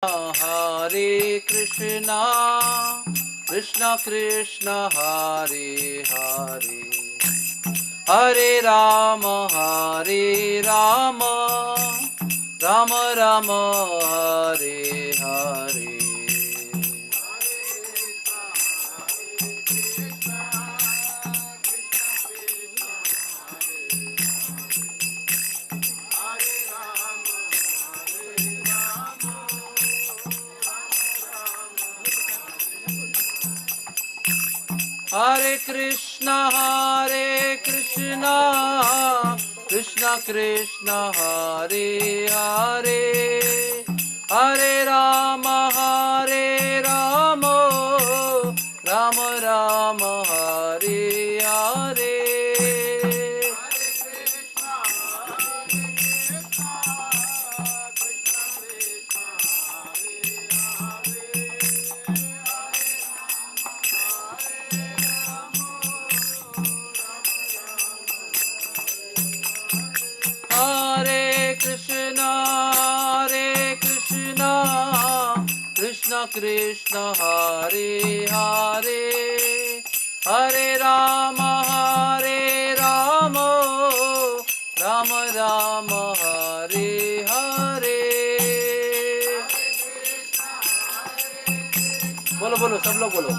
हरे कृष्णा कृष्णा कृष्णा हरे हरे हरे राम राम राम हरे हरे। हरे कृष्णा कृष्णा कृष्णा हरे हरे हरे राम राम राम हरे हरे। कृष्णा कृष्णा हरे हरे हरे राम राम राम हरे हरे। बोलो बोलो सब लोग बोलो।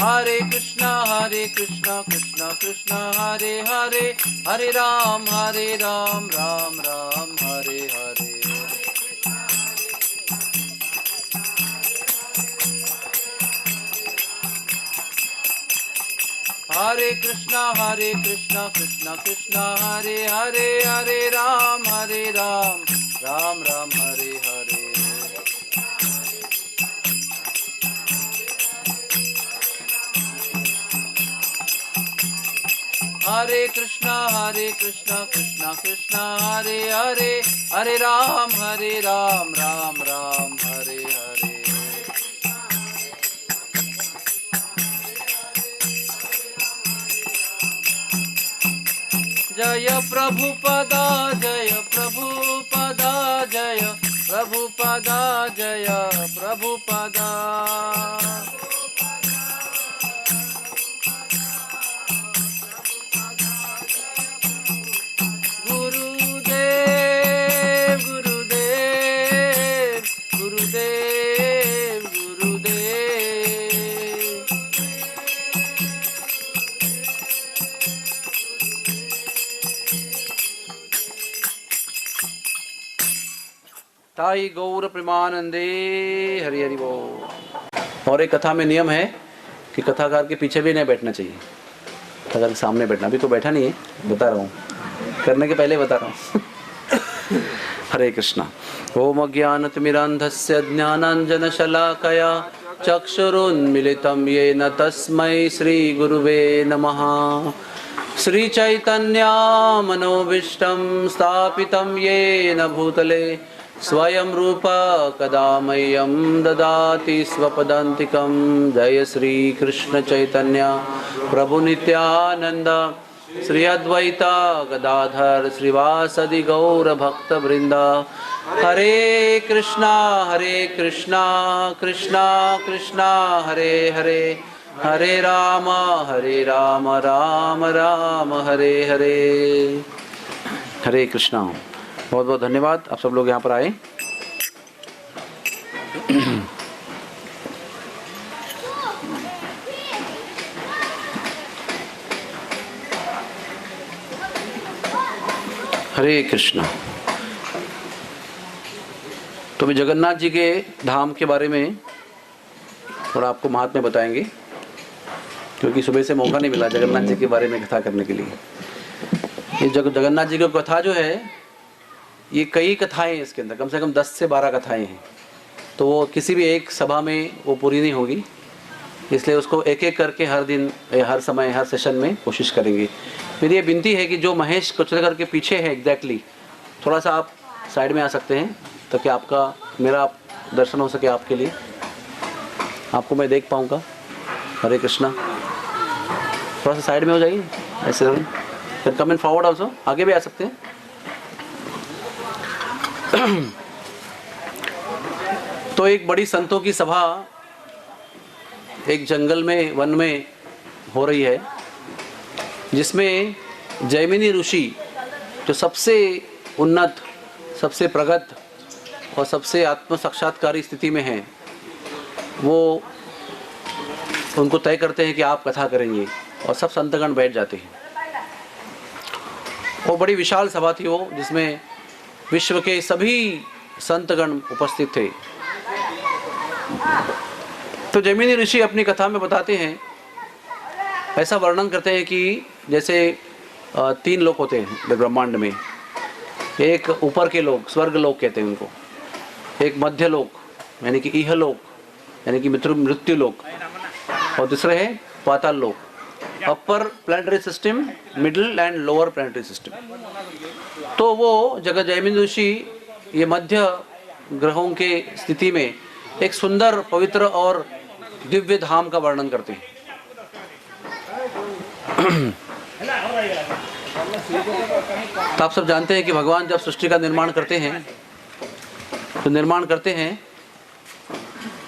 हरे कृष्णा कृष्णा कृष्णा हरे हरे हरे राम राम राम हरे हरे। हरे कृष्णा कृष्णा कृष्णा हरे हरे हरे राम राम राम हरे हरे। हरे कृष्णा कृष्णा कृष्णा हरे हरे हरे राम राम राम हरे हरे। जय प्रभुपदा जय प्रभुपदा जय प्रभुपदा जय प्रभुपदा। ताई गौर प्रेमानंदे हरि हरि बोल। और एक कथा में नियम है कि कथाकार के पीछे भी नहीं बैठना चाहिए, कथाकार के सामने बैठना। अभी तो बैठा नहीं है, बता रहा हूँ, करने के पहले बता रहा हूँ। हरे कृष्णा। ओम अज्ञानतिमिरान्धस्य ज्ञानाञ्जनशलाकया चक्षुरुन्मिलितं येन तस्मै श्रीगुरुवे नमः। श्रीचैतन्य मनोभीष्टं स्थापितं येन भूतले स्वयं रूप कदा मह्यं ददाति स्वपदान्तिकं। जय श्री कृष्ण चैतन्य प्रभु नित्यानंद श्री अद्वैता गदाधर श्रीवासदि गौर भक्त वृंदा। हरे कृष्णा कृष्णा कृष्णा हरे हरे हरे राम राम राम हरे हरे। हरे कृष्णा। बहुत बहुत धन्यवाद आप सब लोग यहाँ पर आए। हरे कृष्णा। तो मैं जगन्नाथ जी के धाम के बारे में थोड़ा आपको महात्म्य बताएंगे, क्योंकि सुबह से मौका नहीं मिला जगन्नाथ जी के बारे में कथा करने के लिए। ये जगन्नाथ जी की कथा जो है, ये कई कथाएं हैं इसके अंदर, कम से कम 10 से 12 कथाएं हैं। तो वो किसी भी एक सभा में वो पूरी नहीं होगी, इसलिए उसको एक एक करके हर दिन, हर समय, हर सेशन में कोशिश करेंगे। मेरी ये विनती है कि जो महेश कुचलकर के पीछे है एग्जैक्टली, थोड़ा सा आप साइड में आ सकते हैं ताकि आपका मेरा दर्शन हो सके, आपके लिए, आपको मैं देख पाऊँगा। हरे कृष्णा। थोड़ा सा साइड में हो जाइए, ऐसे फिर कम इन फॉरवर्ड ऑल्सो, आगे भी आ सकते हैं। तो एक बड़ी संतों की सभा एक जंगल में, वन में हो रही है, जिसमें जैमिनी ऋषि जो सबसे उन्नत, सबसे प्रगत और सबसे आत्म साक्षात्कारी स्थिति में हैं, वो उनको तय करते हैं कि आप कथा करेंगे, और सब संतगण बैठ जाते हैं। वो बड़ी विशाल सभा थी वो, जिसमें विश्व के सभी संतगण उपस्थित थे। तो जैमिनी ऋषि अपनी कथा में बताते हैं, ऐसा वर्णन करते हैं कि जैसे 3 लोक होते हैं ब्रह्मांड में। एक ऊपर के लोग, स्वर्ग लोक कहते हैं उनको, एक मध्य लोक यानी कि इहलोक यानी कि मृत्यु लोक, और दूसरा है पाताल लोक, upper planetary system, middle and lower planetary system. तो वो जगह जैमिनी ऋषि ये मध्य ग्रहों के स्थिति में एक सुंदर, पवित्र और दिव्य धाम का वर्णन करते हैं। तो आप सब जानते हैं कि भगवान जब सृष्टि का निर्माण करते हैं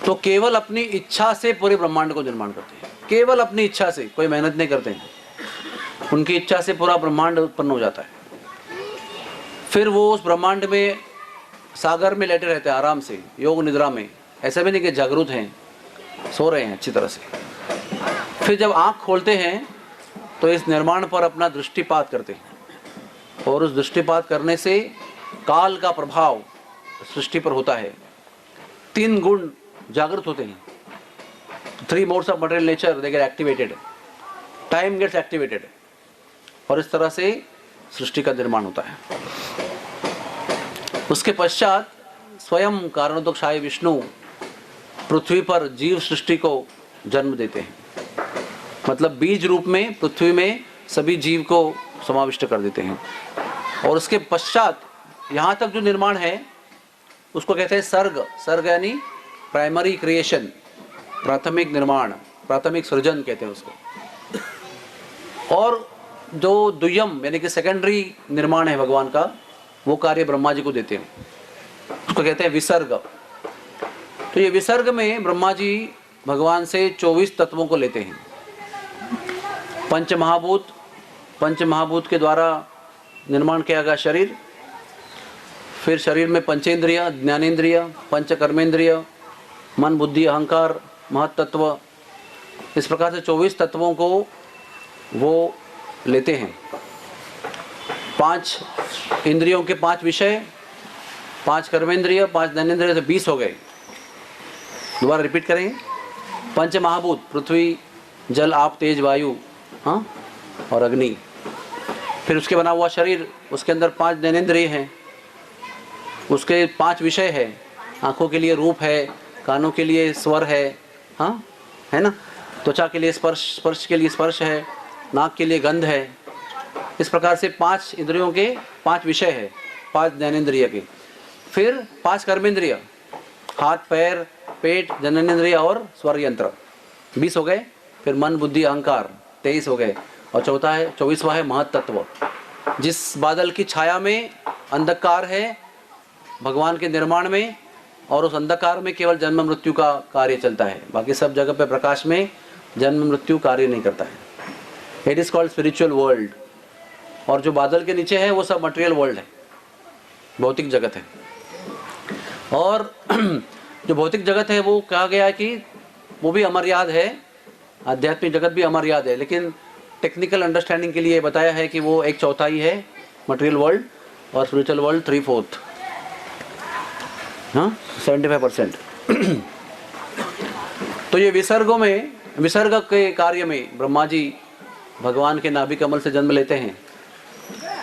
तो केवल अपनी इच्छा से पूरे ब्रह्मांड को निर्माण करते हैं। केवल अपनी इच्छा से, कोई मेहनत नहीं करते हैं। उनकी इच्छा से पूरा ब्रह्मांड उत्पन्न हो जाता है। फिर वो उस ब्रह्मांड में सागर में लेटे रहते हैं आराम से, योग निद्रा में। ऐसा भी नहीं कि जागरूक हैं, सो रहे हैं अच्छी तरह से। फिर जब आँख खोलते हैं तो इस निर्माण पर अपना दृष्टिपात करते हैं, और उस दृष्टिपात करने से काल का प्रभाव सृष्टि पर होता है। 3 गुण जागृत होते हैं। 3 modes of material nature they get activated, time gets activated, और इस तरह से सृष्टि का निर्माण होता है। उसके पश्चात स्वयं कारणोदकशाही विष्णु पृथ्वी पर जीव सृष्टि को जन्म देते हैं। मतलब बीज रूप में पृथ्वी में सभी जीव को समाविष्ट कर देते हैं। और उसके पश्चात यहाँ तक जो निर्माण है उसको कहते हैं सर्ग। सर्ग यानी प्राइमरी क्रिएशन, प्राथमिक निर्माण, प्राथमिक सृजन कहते हैं उसको। और जो द्वियम यानी कि सेकेंडरी निर्माण है भगवान का, वो कार्य ब्रह्मा जी को देते हैं, उसको कहते हैं विसर्ग। तो ये विसर्ग में ब्रह्मा जी भगवान से 24 तत्वों को लेते हैं। पंचमहाभूत के द्वारा निर्माण किया गया शरीर, फिर शरीर में पंचेंद्रिय, ज्ञानेंद्रिय, पंच कर्मेंद्रिय, मन, बुद्धि, अहंकार, महत्तत्व, इस प्रकार से 24 तत्वों को वो लेते हैं। 5 इंद्रियों के 5 विषय, 5 कर्मेंद्रिय, 5 ज्ञानेंद्रिय, से 20 हो गए। दोबारा रिपीट करेंगे। पंच महाभूत, पृथ्वी, जल, आप, तेज, वायु, हाँ, और अग्नि। फिर उसके बना हुआ शरीर, उसके अंदर 5 ज्ञानेंद्रिय हैं, उसके 5 विषय है। आँखों के लिए रूप है, कानों के लिए स्वर है, हाँ, है ना, त्वचा के लिए स्पर्श, स्पर्श के लिए स्पर्श है, नाक के लिए गंध है। इस प्रकार से 5 इंद्रियों के 5 विषय है, 5 ज्ञानेंद्रिय के। फिर 5 कर्मेंद्रिय, हाथ, पैर, पेट, जननेंद्रिय और स्वर यंत्र, 20 हो गए। फिर मन, बुद्धि, अहंकार, 23 हो गए। और चौथा है 24वां है महत्तत्व। जिस बादल की छाया में अंधकार है भगवान के निर्माण में, और उस अंधकार में केवल जन्म मृत्यु का कार्य चलता है, बाकी सब जगह पे प्रकाश में जन्म मृत्यु कार्य नहीं करता है। It is called spiritual world. और जो बादल के नीचे है वो सब मटेरियल वर्ल्ड है, भौतिक जगत है। और जो भौतिक जगत है वो कहा गया है कि वो भी अमर्याद है, आध्यात्मिक जगत भी अमर्याद है, लेकिन टेक्निकल अंडरस्टैंडिंग के लिए बताया है कि वो 1/4 है मटेरियल वर्ल्ड, और स्पिरिचुअल वर्ल्ड 3/4, हाँ, 75%। तो ये विसर्गों में, विसर्ग के कार्य में ब्रह्मा जी भगवान के नाभि कमल से जन्म लेते हैं,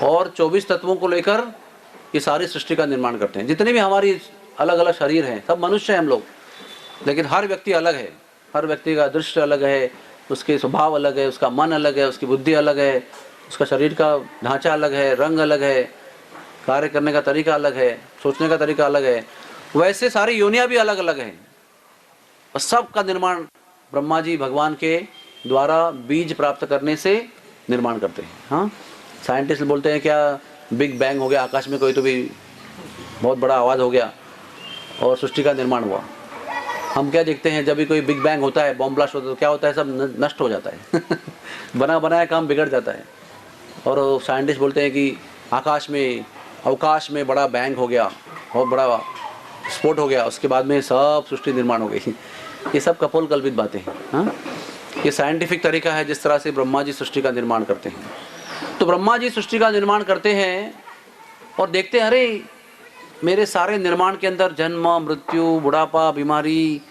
और 24 तत्वों को लेकर ये सारी सृष्टि का निर्माण करते हैं। जितने भी हमारी अलग अलग शरीर हैं, सब मनुष्य हैं हम लोग, लेकिन हर व्यक्ति अलग है। हर व्यक्ति का दृष्टि अलग है, उसके स्वभाव अलग है, उसका मन अलग है, उसकी बुद्धि अलग है, उसका शरीर का ढांचा अलग है, रंग अलग है, कार्य करने का तरीका अलग है, सोचने का तरीका अलग है। वैसे सारी योनियाँ भी अलग अलग हैं, और सब का निर्माण ब्रह्मा जी भगवान के द्वारा बीज प्राप्त करने से निर्माण करते हैं। हाँ, साइंटिस्ट बोलते हैं क्या बिग बैंग हो गया, आकाश में कोई तो भी बहुत बड़ा आवाज़ हो गया और सृष्टि का निर्माण हुआ। हम क्या देखते हैं, जब भी कोई बिग बैंग होता है, बॉम्ब ब्लास्ट होता है, तो क्या होता है, सब नष्ट हो जाता है बना बनाया काम बिगड़ जाता है। और साइंटिस्ट बोलते हैं कि आकाश में, अवकाश में बड़ा बैंग हो गया, बहुत बड़ा स्फोट हो गया, उसके बाद में सब सृष्टि निर्माण हो गई। ये सब कपोल कल्पित बातें हैं। हाँ, ये साइंटिफिक तरीका है जिस तरह से ब्रह्मा जी सृष्टि का निर्माण करते हैं। तो ब्रह्मा जी सृष्टि का निर्माण करते हैं और देखते हैं, अरे मेरे सारे निर्माण के अंदर जन्म, मृत्यु, बुढ़ापा, बीमारी,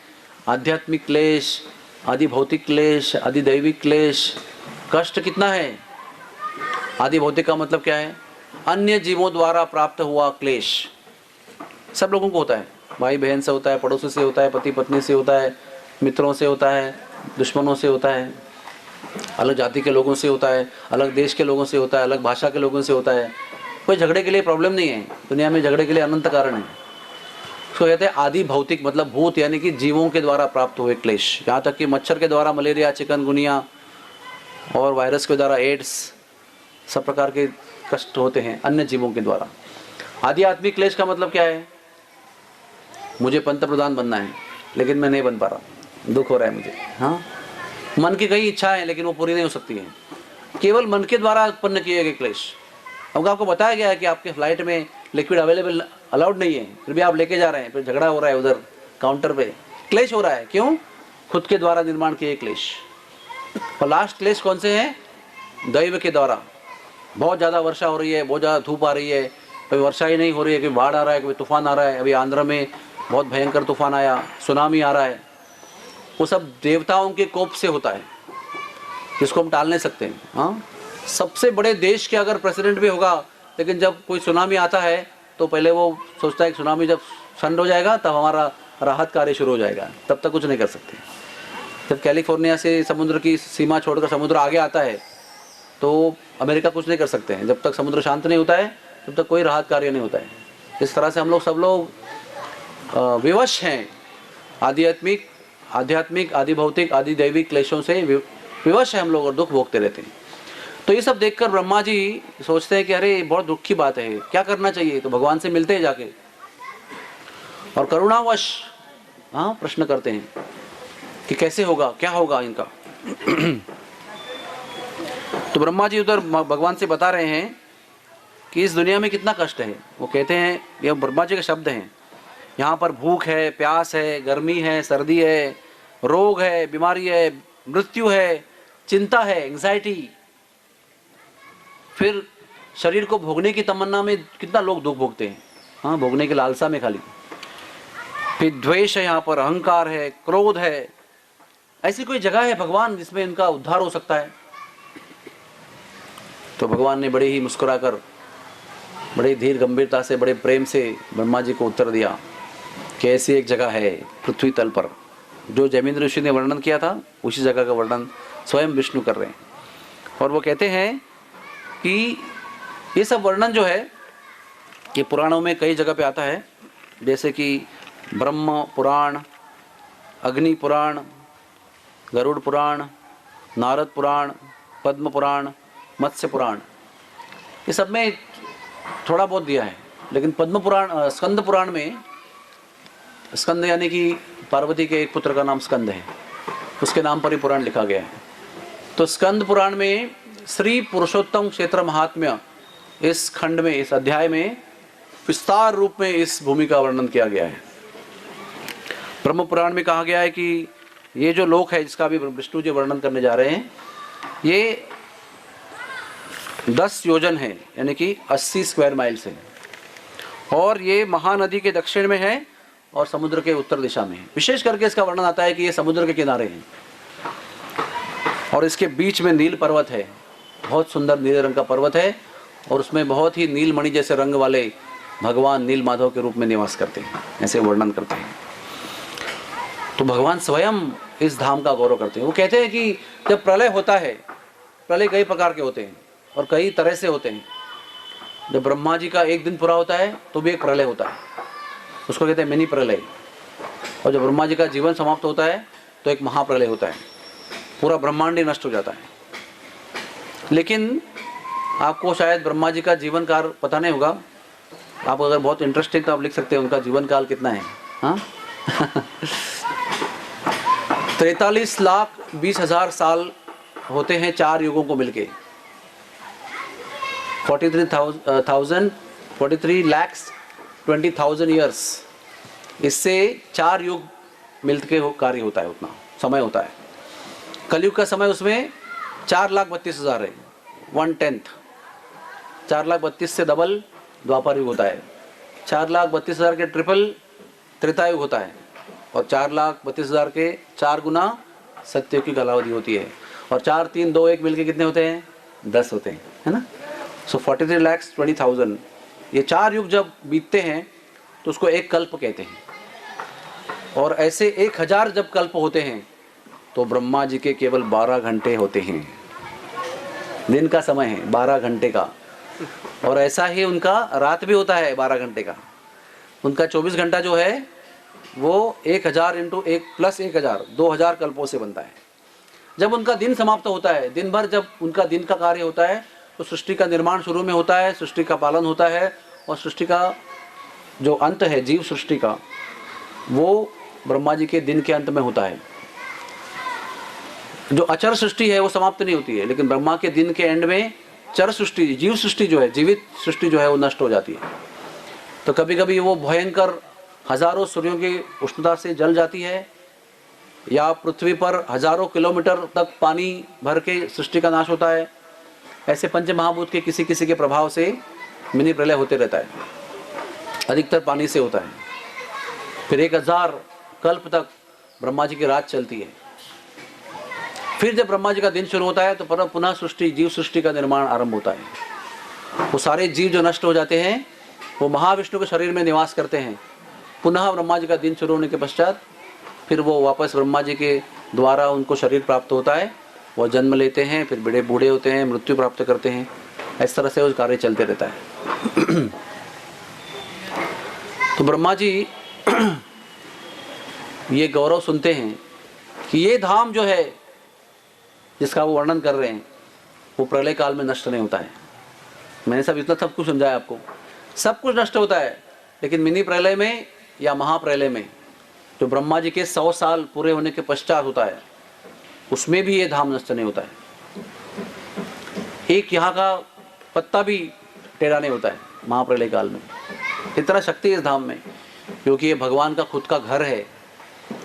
आध्यात्मिक क्लेश, आदि भौतिक क्लेश, आदि दैविक क्लेश, कष्ट कितना है। आदि भौतिक का मतलब क्या है, अन्य जीवों द्वारा प्राप्त हुआ क्लेश सब लोगों को होता है। भाई बहन से होता है, पड़ोसी से होता है, पति पत्नी से होता है, मित्रों से होता है, दुश्मनों से होता है, अलग जाति के लोगों से होता है, अलग देश के लोगों से होता है, अलग भाषा के लोगों से होता है। कोई झगड़े के लिए प्रॉब्लम नहीं है दुनिया में, झगड़े के लिए अनंत कारण है। उसको कहते हैं आदि भौतिक, मतलब भूत यानी कि जीवों के द्वारा प्राप्त हुए क्लेश। यहाँ तक कि मच्छर के द्वारा मलेरिया, चिकनगुनिया और वायरस के द्वारा एड्स, सब प्रकार के कष्ट होते हैं अन्य जीवों के द्वारा। आध्यात्मिक क्लेश का मतलब क्या है, मुझे पंत प्रधान बनना है लेकिन मैं नहीं बन पा रहा, दुख हो रहा है मुझे। हाँ, मन की कई इच्छा है लेकिन वो पूरी नहीं हो सकती है, केवल मन के द्वारा उत्पन्न किए गए क्लेश। अब आपको बताया गया है कि आपके फ्लाइट में लिक्विड अवेलेबल अलाउड नहीं है, फिर भी आप लेके जा रहे हैं, फिर झगड़ा हो रहा है उधर काउंटर पे, क्लेश हो रहा है। क्यों? खुद के द्वारा निर्माण किए क्लेश। और लास्ट क्लेश कौन से हैं? दैव के द्वारा। बहुत ज़्यादा वर्षा हो रही है, बहुत ज़्यादा धूप आ रही है, कभी वर्षा ही नहीं हो रही है, कभी बाढ़ आ रहा है, कभी तूफान आ रहा है। अभी आंध्र में बहुत भयंकर तूफान आया, सुनामी आ रहा है। वो सब देवताओं के कोप से होता है, जिसको हम टाल नहीं सकते हैं। हाँ, सबसे बड़े देश के अगर प्रेसिडेंट भी होगा, लेकिन जब कोई सुनामी आता है तो पहले वो सोचता है कि सुनामी जब ठंड हो जाएगा तब हमारा राहत कार्य शुरू हो जाएगा, तब तक कुछ नहीं कर सकते। जब कैलिफोर्निया से समुद्र की सीमा छोड़कर समुद्र आगे आता है तो अमेरिका कुछ नहीं कर सकते हैं। जब तक समुद्र शांत नहीं होता है तब तक कोई राहत कार्य नहीं होता है। इस तरह से हम लोग सब लोग विवश हैं, आध्यात्मिक, आदि भौतिक, आदि दैविक क्लेशों से विवश है हम लोग और दुख भोगते रहते हैं। तो ये सब देखकर ब्रह्मा जी सोचते हैं कि अरे बहुत दुख की बात है, क्या करना चाहिए। तो भगवान से मिलते हैं जाके और करुणावश प्रश्न करते हैं कि कैसे होगा, क्या होगा इनका। तो ब्रह्मा जी उधर भगवान से बता रहे हैं कि इस दुनिया में कितना कष्ट है। वो कहते हैं, ये ब्रह्मा जी के शब्द हैं, यहाँ पर भूख है, प्यास है, गर्मी है, सर्दी है, रोग है, बीमारी है, मृत्यु है, चिंता है, एंग्जाइटी, फिर शरीर को भोगने की तमन्ना में कितना लोग दुख भोगते हैं। हाँ, भोगने की लालसा में खाली। फिर द्वेष है, यहाँ पर अहंकार है, क्रोध है। ऐसी कोई जगह है भगवान जिसमें इनका उद्धार हो सकता है? तो भगवान ने बड़े ही मुस्कुराकर, बड़े धीर गंभीरता से, बड़े प्रेम से ब्रह्मा जी को उत्तर दिया कि ऐसी एक जगह है पृथ्वी तल पर, जो जैमिंद्र ऋषि ने वर्णन किया था उसी जगह का वर्णन स्वयं विष्णु कर रहे हैं। और वो कहते हैं कि ये सब वर्णन जो है ये पुराणों में कई जगह पे आता है, जैसे कि ब्रह्म पुराण, अग्नि पुराण, गरुड़ पुराण, नारद पुराण, पद्म पुराण, मत्स्य पुराण, ये सब में थोड़ा बहुत दिया है। लेकिन पद्म पुराण, स्कंद पुराण में, स्कंद यानी कि पार्वती के एक पुत्र का नाम स्कंद है, उसके नाम पर ही पुराण लिखा गया है। तो स्कंद पुराण में श्री पुरुषोत्तम क्षेत्र महात्म्य, इस खंड में, इस अध्याय में विस्तार रूप में इस भूमि का वर्णन किया गया है। ब्रह्म पुराण में कहा गया है कि ये जो लोक है जिसका भी विष्णु जी वर्णन करने जा रहे हैं, ये 10 योजन है, यानी कि 80 स्क्वायर माइल्स है, और ये महानदी के दक्षिण में है और समुद्र के उत्तर दिशा में है। विशेष करके इसका वर्णन आता है कि ये समुद्र के किनारे हैं और इसके बीच में नील पर्वत है, बहुत सुंदर नीले रंग का पर्वत है, और उसमें बहुत ही नीलमणि जैसे रंग वाले भगवान नील माधव के रूप में निवास करते हैं, ऐसे वर्णन करते हैं। तो भगवान स्वयं इस धाम का गौरव करते हैं। वो कहते हैं कि जब प्रलय होता है, प्रलय कई प्रकार के होते हैं और कई तरह से होते हैं। जब ब्रह्मा जी का एक दिन पूरा होता है तो भी एक प्रलय होता है, उसको कहते हैं मिनी प्रलय। और जब ब्रह्मा जी का जीवन समाप्त होता है तो एक महाप्रलय होता है, पूरा ब्रह्मांड ही नष्ट हो जाता है। लेकिन आपको शायद ब्रह्मा जी का जीवन काल पता नहीं होगा, आप अगर बहुत इंटरेस्टिंग तो आप लिख सकते हैं उनका जीवन काल कितना है। हाँ 43,20,000 साल होते हैं 4 युगों को मिलके। 43,20,000 ईयर्स, इससे 4 युग मिलके कार्य होता है, उतना समय होता है। कलयुग का समय उसमें 4,32,000 है, 1/10। 4,32,000 से डबल द्वापर युग होता है, 4,32,000 के ट्रिपल त्रेता युग होता है, और 4,32,000 के 4 गुना सत्ययुग की कालावधि होती है। और 4, 3, 2, 1 मिलके कितने होते हैं? 10 होते हैं, है ना। सो 43,20,000, ये 4 युग जब बीतते हैं तो उसको एक कल्प कहते हैं। और ऐसे 1,000 जब कल्प होते हैं तो ब्रह्मा जी के केवल 12 घंटे होते हैं। दिन का समय है 12 घंटे का, और ऐसा ही उनका रात भी होता है 12 घंटे का। उनका 24 घंटा जो है वो 1,000 × 1 + 1,000 2,000 कल्पों से बनता है। जब उनका दिन समाप्त होता है, दिन भर जब उनका दिन का कार्य होता है, तो सृष्टि का निर्माण शुरू में होता है, सृष्टि का पालन होता है, और सृष्टि का जो अंत है जीव सृष्टि का, वो ब्रह्मा जी के दिन के अंत में होता है। जो अचर सृष्टि है वो समाप्त नहीं होती है, लेकिन ब्रह्मा के दिन के एंड में चर सृष्टि, जीव सृष्टि जो है, जीवित सृष्टि जो है वो नष्ट हो जाती है। तो कभी कभी वो भयंकर हजारों सूर्यों की उष्णता से जल जाती है, या पृथ्वी पर हजारों किलोमीटर तक पानी भर के सृष्टि का नाश होता है। ऐसे पंच महाभूत के किसी किसी के प्रभाव से मिनी प्रलय होते रहता है, अधिकतर पानी से होता है। फिर 1,000 कल्प तक ब्रह्मा जी की रात चलती है। फिर जब ब्रह्मा जी का दिन शुरू होता है तो पुनः सृष्टि, जीव सृष्टि का निर्माण आरंभ होता है। वो सारे जीव जो नष्ट हो जाते हैं वो महाविष्णु के शरीर में निवास करते हैं। पुनः ब्रह्मा जी का दिन शुरू होने के पश्चात फिर वो वापस ब्रह्मा जी के द्वारा उनको शरीर प्राप्त होता है, वो जन्म लेते हैं, फिर बड़े बूढ़े होते हैं, मृत्यु प्राप्त करते हैं। इस तरह से वो कार्य चलते रहता है। तो ब्रह्मा जी ये गौरव सुनते हैं कि ये धाम जो है जिसका वो वर्णन कर रहे हैं वो प्रलय काल में नष्ट नहीं होता है। मैंने सब इतना सब कुछ समझाया आपको, सब कुछ नष्ट होता है, लेकिन मिनी प्रलय में या महाप्रलय में जो ब्रह्मा जी के 100 साल पूरे होने के पश्चात होता है, उसमें भी ये धाम नष्ट नहीं होता है। एक यहाँ का पत्ता भी टेढ़ा नहीं होता है महाप्रलय काल में। इतना शक्ति है इस धाम में, क्योंकि ये भगवान का खुद का घर है।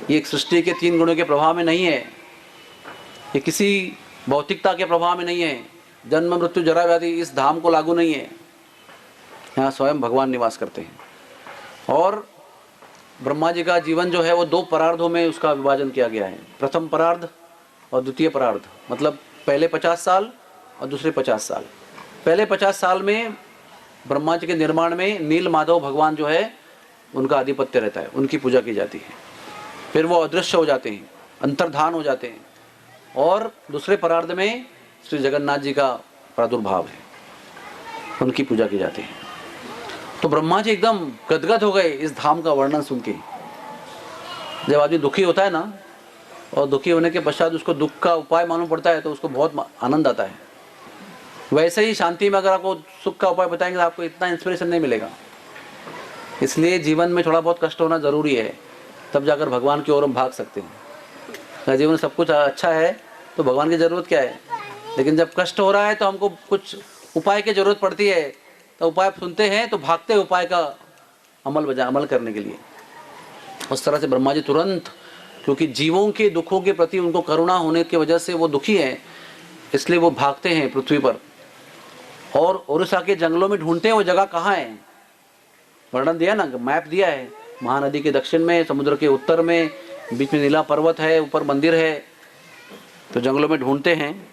ये एक सृष्टि के 3 गुणों के प्रभाव में नहीं है, ये किसी भौतिकता के प्रभाव में नहीं है, जन्म मृत्यु जरा व्याधि इस धाम को लागू नहीं है। यहाँ स्वयं भगवान निवास करते हैं। और ब्रह्मा जी का जीवन जो है वो 2 परार्धों में उसका विभाजन किया गया है, प्रथम परार्ध और द्वितीय परार्ध। मतलब पहले 50 साल और दूसरे 50 साल। पहले 50 साल में ब्रह्मा जी के निर्माण में नील माधव भगवान जो है उनका आधिपत्य रहता है, उनकी पूजा की जाती है। फिर वो अदृश्य हो जाते हैं, अंतर्धान हो जाते हैं, और दूसरे परार्ध में श्री जगन्नाथ जी का प्रादुर्भाव है, उनकी पूजा की जाती है। तो ब्रह्मा जी एकदम गदगद हो गए इस धाम का वर्णन सुन के। जब आदमी दुखी होता है ना, और दुखी होने के पश्चात उसको दुख का उपाय मालूम पड़ता है तो उसको बहुत आनंद आता है। वैसे ही शांति में अगर आपको सुख का उपाय बताएंगे तो आपको इतना इंस्पिरेशन नहीं मिलेगा। इसलिए जीवन में थोड़ा बहुत कष्ट होना ज़रूरी है, तब जाकर भगवान की ओर हम भाग सकते हैं। अगर जीवन में सब कुछ अच्छा है तो भगवान की ज़रूरत क्या है। लेकिन जब कष्ट हो रहा है तो हमको कुछ उपाय की ज़रूरत पड़ती है, तो उपाय सुनते हैं तो भागते हैं उपाय का अमल करने के लिए। उस तरह से ब्रह्मा जी तुरंत, क्योंकि जीवों के दुखों के प्रति उनको करुणा होने की वजह से वो दुखी हैं, इसलिए वो भागते हैं पृथ्वी पर, और उड़ीसा के जंगलों में ढूंढते हैं वो जगह कहाँ है। वर्णन दिया ना, मैप दिया है, महानदी के दक्षिण में, समुद्र के उत्तर में, बीच में नीला पर्वत है, ऊपर मंदिर है। तो जंगलों में ढूंढते हैं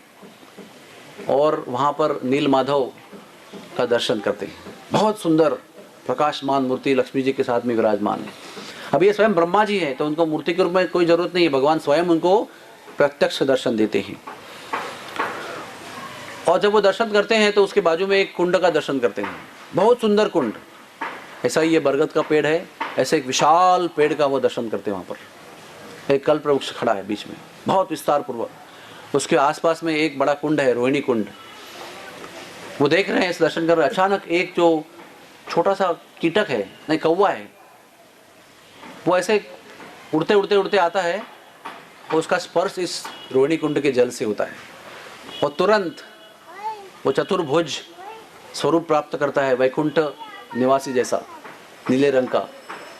और वहाँ पर नील माधव का दर्शन करते हैं। बहुत सुंदर प्रकाशमान मूर्ति लक्ष्मी जी के साथ में विराजमान है। अब ये स्वयं ब्रह्मा जी हैं, तो उनको मूर्ति के रूप में कोई जरूरत नहीं है, भगवान स्वयं उनको प्रत्यक्ष दर्शन देते हैं। और जब वो दर्शन करते हैं तो उसके बाजू में एक कुंड का दर्शन करते हैं, बहुत सुंदर कुंड। ऐसा ही ये बरगद का पेड़ है, ऐसे एक विशाल पेड़ का वो दर्शन करते हैं वहाँ पर। एक कल्प वृक्ष खड़ा है बीच में, बहुत विस्तार पूर्वक। उसके आसपास में एक बड़ा कुंड है, रोहिणी कुंड। वो देख रहे हैं, इस दर्शन कर रहे हैं। अचानक एक जो छोटा सा कीटक है, नहीं कौवा है, वो ऐसे उड़ते उड़ते उड़ते आता है और उसका स्पर्श इस रोहिणी कुंड के जल से होता है और तुरंत वो चतुर्भुज स्वरूप प्राप्त करता है, वैकुंठ निवासी जैसा, नीले रंग का।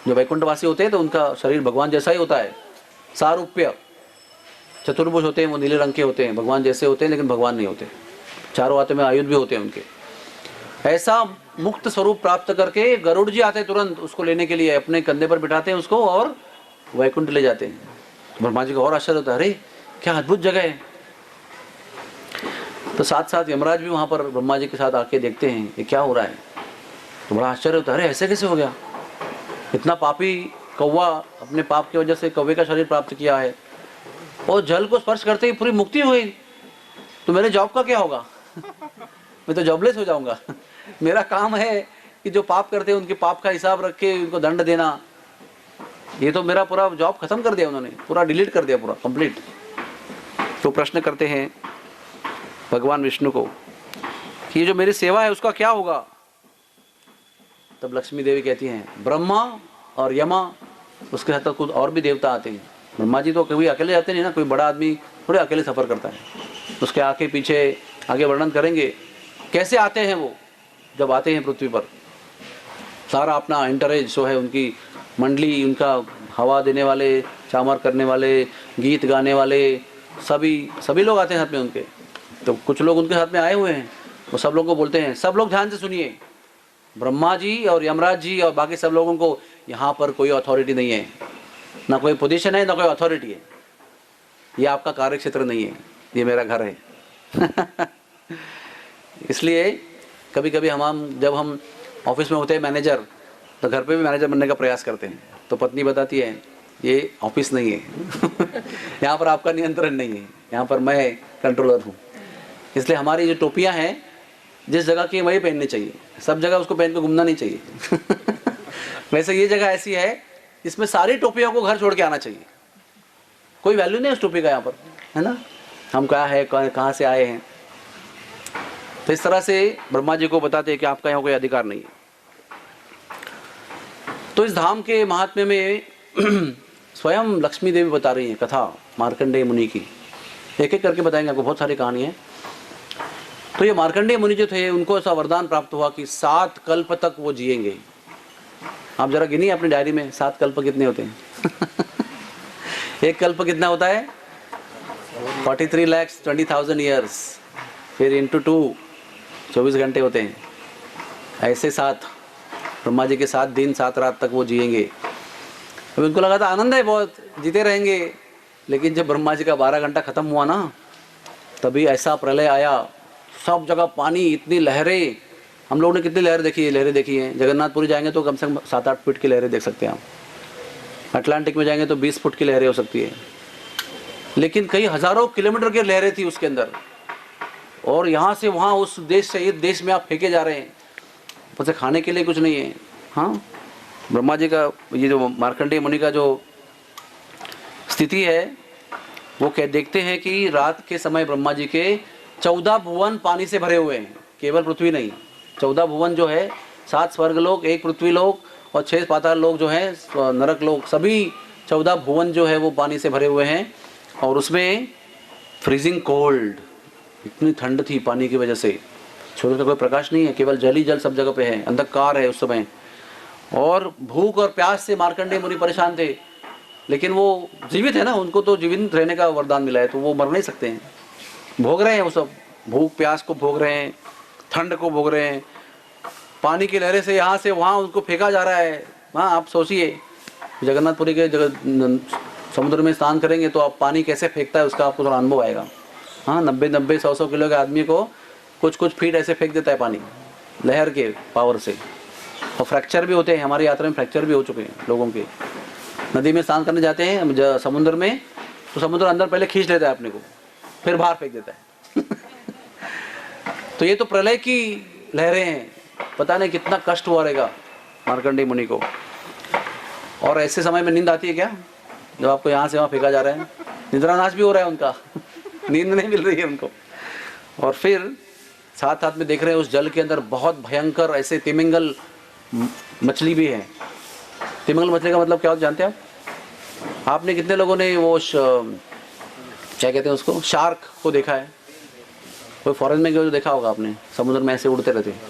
जो वैकुंठवासी होते हैं तो उनका शरीर भगवान जैसा ही होता है, सारूप्य। चतुर्भुज होते हैं, वो नीले रंग के होते हैं, भगवान जैसे होते हैं, लेकिन भगवान नहीं होते। चारों हाथों में आयुध भी होते हैं उनके। ऐसा मुक्त स्वरूप प्राप्त करके गरुड़ जी आते हैं तुरंत उसको लेने के लिए, अपने कंधे पर बिठाते हैं उसको और वैकुंठ ले जाते हैं। ब्रह्मा जी को और आश्चर्य होता है, अरे क्या अद्भुत जगह है। तो साथ साथ यमराज भी वहाँ पर ब्रह्मा जी के साथ आके देखते हैं ये क्या हो रहा है। तो बड़ा आश्चर्य होता है, अरे ऐसे कैसे हो गया, इतना पापी कौवा अपने पाप की वजह से कौवे का शरीर प्राप्त किया है और जल को स्पर्श करते ही पूरी मुक्ति हुई, तो मेरे जॉब का क्या होगा मैं तो जॉबलेस हो जाऊंगा। मेरा काम है कि जो पाप करते हैं उनके पाप का हिसाब रख के उनको दंड देना। ये तो मेरा पूरा जॉब खत्म कर दिया उन्होंने, पूरा डिलीट कर दिया, पूरा कंप्लीट। तो प्रश्न करते हैं भगवान विष्णु को कि ये जो मेरी सेवा है उसका क्या होगा। तब लक्ष्मी देवी कहती हैं ब्रह्मा और यमा, उसके साथ कुछ और भी देवता आते हैं। ब्रह्मा जी तो कभी अकेले जाते नहीं ना, कोई बड़ा आदमी थोड़े अकेले सफ़र करता है। उसके आगे पीछे आगे वर्णन करेंगे कैसे आते हैं वो। जब आते हैं पृथ्वी पर, सारा अपना एंटरेज जो है, उनकी मंडली, उनका हवा देने वाले, चामर करने वाले, गीत गाने वाले, सभी लोग आते हैं साथ में उनके। तो कुछ लोग उनके साथ में आए हुए हैं, वो सब लोगों को बोलते हैं, सब लोग ध्यान से सुनिए, ब्रह्मा जी और यमराज जी और बाकी सब लोगों को यहाँ पर कोई अथॉरिटी नहीं है, ना कोई पोजीशन है, ना कोई अथॉरिटी है। ये आपका कार्य क्षेत्र नहीं है, ये मेरा घर है। इसलिए कभी कभी जब हम ऑफिस में होते हैं मैनेजर, तो घर पे भी मैनेजर बनने का प्रयास करते हैं। तो पत्नी बताती है ये ऑफिस नहीं है यहाँ पर आपका नियंत्रण नहीं है, यहाँ पर मैं कंट्रोलर हूँ। इसलिए हमारी जो टोपियाँ हैं जिस जगह की वही पहननी चाहिए, सब जगह उसको पहन के घूमना नहीं चाहिए। वैसे ये जगह ऐसी है जिसमें सारी टोपियों को घर छोड़ के आना चाहिए, कोई वैल्यू नहीं है उस टोपी का यहाँ पर, है ना। हम क्या है, कहाँ से आए हैं। तो इस तरह से ब्रह्मा जी को बताते हैं कि आपका यहाँ कोई अधिकार नहीं है। तो इस धाम के महात्म्य में स्वयं लक्ष्मी देवी बता रही हैं कथा मार्कंडेय मुनि की, एक एक करके बताएंगे आपको, बहुत सारी कहानी है। तो ये मार्कंडेय मुनि जो थे उनको ऐसा वरदान प्राप्त हुआ कि 7 कल्प तक वो जिएंगे। आप जरा गिनिए अपनी डायरी में 7 कल्प कितने होते हैं। एक कल्प कितना होता है 43,20,000 ईयर्स, फिर इंटू 2 24 घंटे होते हैं। ऐसे 7 ब्रह्मा जी के 7 दिन 7 रात तक वो जिएंगे। अब उनको लगा था आनंद है बहुत, जीते रहेंगे। लेकिन जब ब्रह्मा जी का 12 घंटा खत्म हुआ ना, तभी ऐसा प्रलय आया, सब जगह पानी, इतनी लहरें। हम लोगों ने कितनी लहरें देखी हैं। जगन्नाथपुरी जाएंगे तो कम से कम 7-8 फीट की लहरें देख सकते हैं आप। अटलांटिक में जाएंगे तो 20 फुट की लहरें हो सकती है। लेकिन कई हज़ारों किलोमीटर की लहरें थी उसके अंदर, और यहाँ से वहाँ, उस देश से इस देश में आप फेंके जा रहे हैं। उसे खाने के लिए कुछ नहीं है। हाँ, ब्रह्मा जी का ये जो मार्कंडेय मुनि का जो स्थिति है, वो क्या देखते हैं कि रात के समय ब्रह्मा जी के 14 भुवन पानी से भरे हुए हैं, केवल पृथ्वी नहीं। 14 भुवन जो है, 7 स्वर्ग लोक, 1 पृथ्वी लोक और 6 पाताल लोक जो है, नरक लोक, सभी 14 भुवन जो है वो पानी से भरे हुए हैं। और उसमें फ्रीजिंग कोल्ड, इतनी ठंड थी पानी की वजह से। सूर्य का कोई प्रकाश नहीं है, केवल जल ही जल सब जगह पे है, अंधकार है उस समय। और भूख और प्यास से मार्कंडेय मुनि परेशान थे। लेकिन वो जीवित है ना, उनको तो जीवित रहने का वरदान मिला है, तो वो मर नहीं सकते हैं। भोग रहे हैं वो सब, भूख प्यास को भोग रहे हैं, ठंड को भोग रहे हैं। पानी की लहरें से यहाँ से वहाँ उनको फेंका जा रहा है। हाँ, आप सोचिए जगन्नाथपुरी के समुद्र में स्नान करेंगे तो आप पानी कैसे फेंकता है उसका आपको थोड़ा अनुभव आएगा। हाँ, 90-90, 100-100 किलो के आदमी को कुछ फीट ऐसे फेंक देता है पानी, लहर के पावर से। और फ्रैक्चर भी होते हैं, हमारी यात्रा में फ्रैक्चर भी हो चुके हैं लोगों के। नदी में स्नान करने जाते हैं समुद्र में, तो समुद्र अंदर पहले खींच लेता है अपने को, फिर बाहर फेंक देता है। तो ये तो प्रलय की लहरें हैं, पता नहीं कितना कष्ट हुआ रहेगा मार्कंडेय मुनि को। और ऐसे समय में नींद आती है क्या? जब आपको यहाँ से वहाँ फेंका जा रहा है, निद्रानाश भी हो रहा है उनका नींद नहीं मिल रही है उनको। और फिर साथ साथ में देख रहे हैं उस जल के अंदर बहुत भयंकर ऐसे तिमिंगल मछली भी है। तिमिंगल मछली का मतलब क्या होता है जानते हैं आप? आपने कितने लोगों ने वो क्या कहते हैं उसको, शार्क को देखा है? कोई फॉरेन में गया जो देखा होगा आपने, समुद्र में ऐसे उड़ते रहते हैं।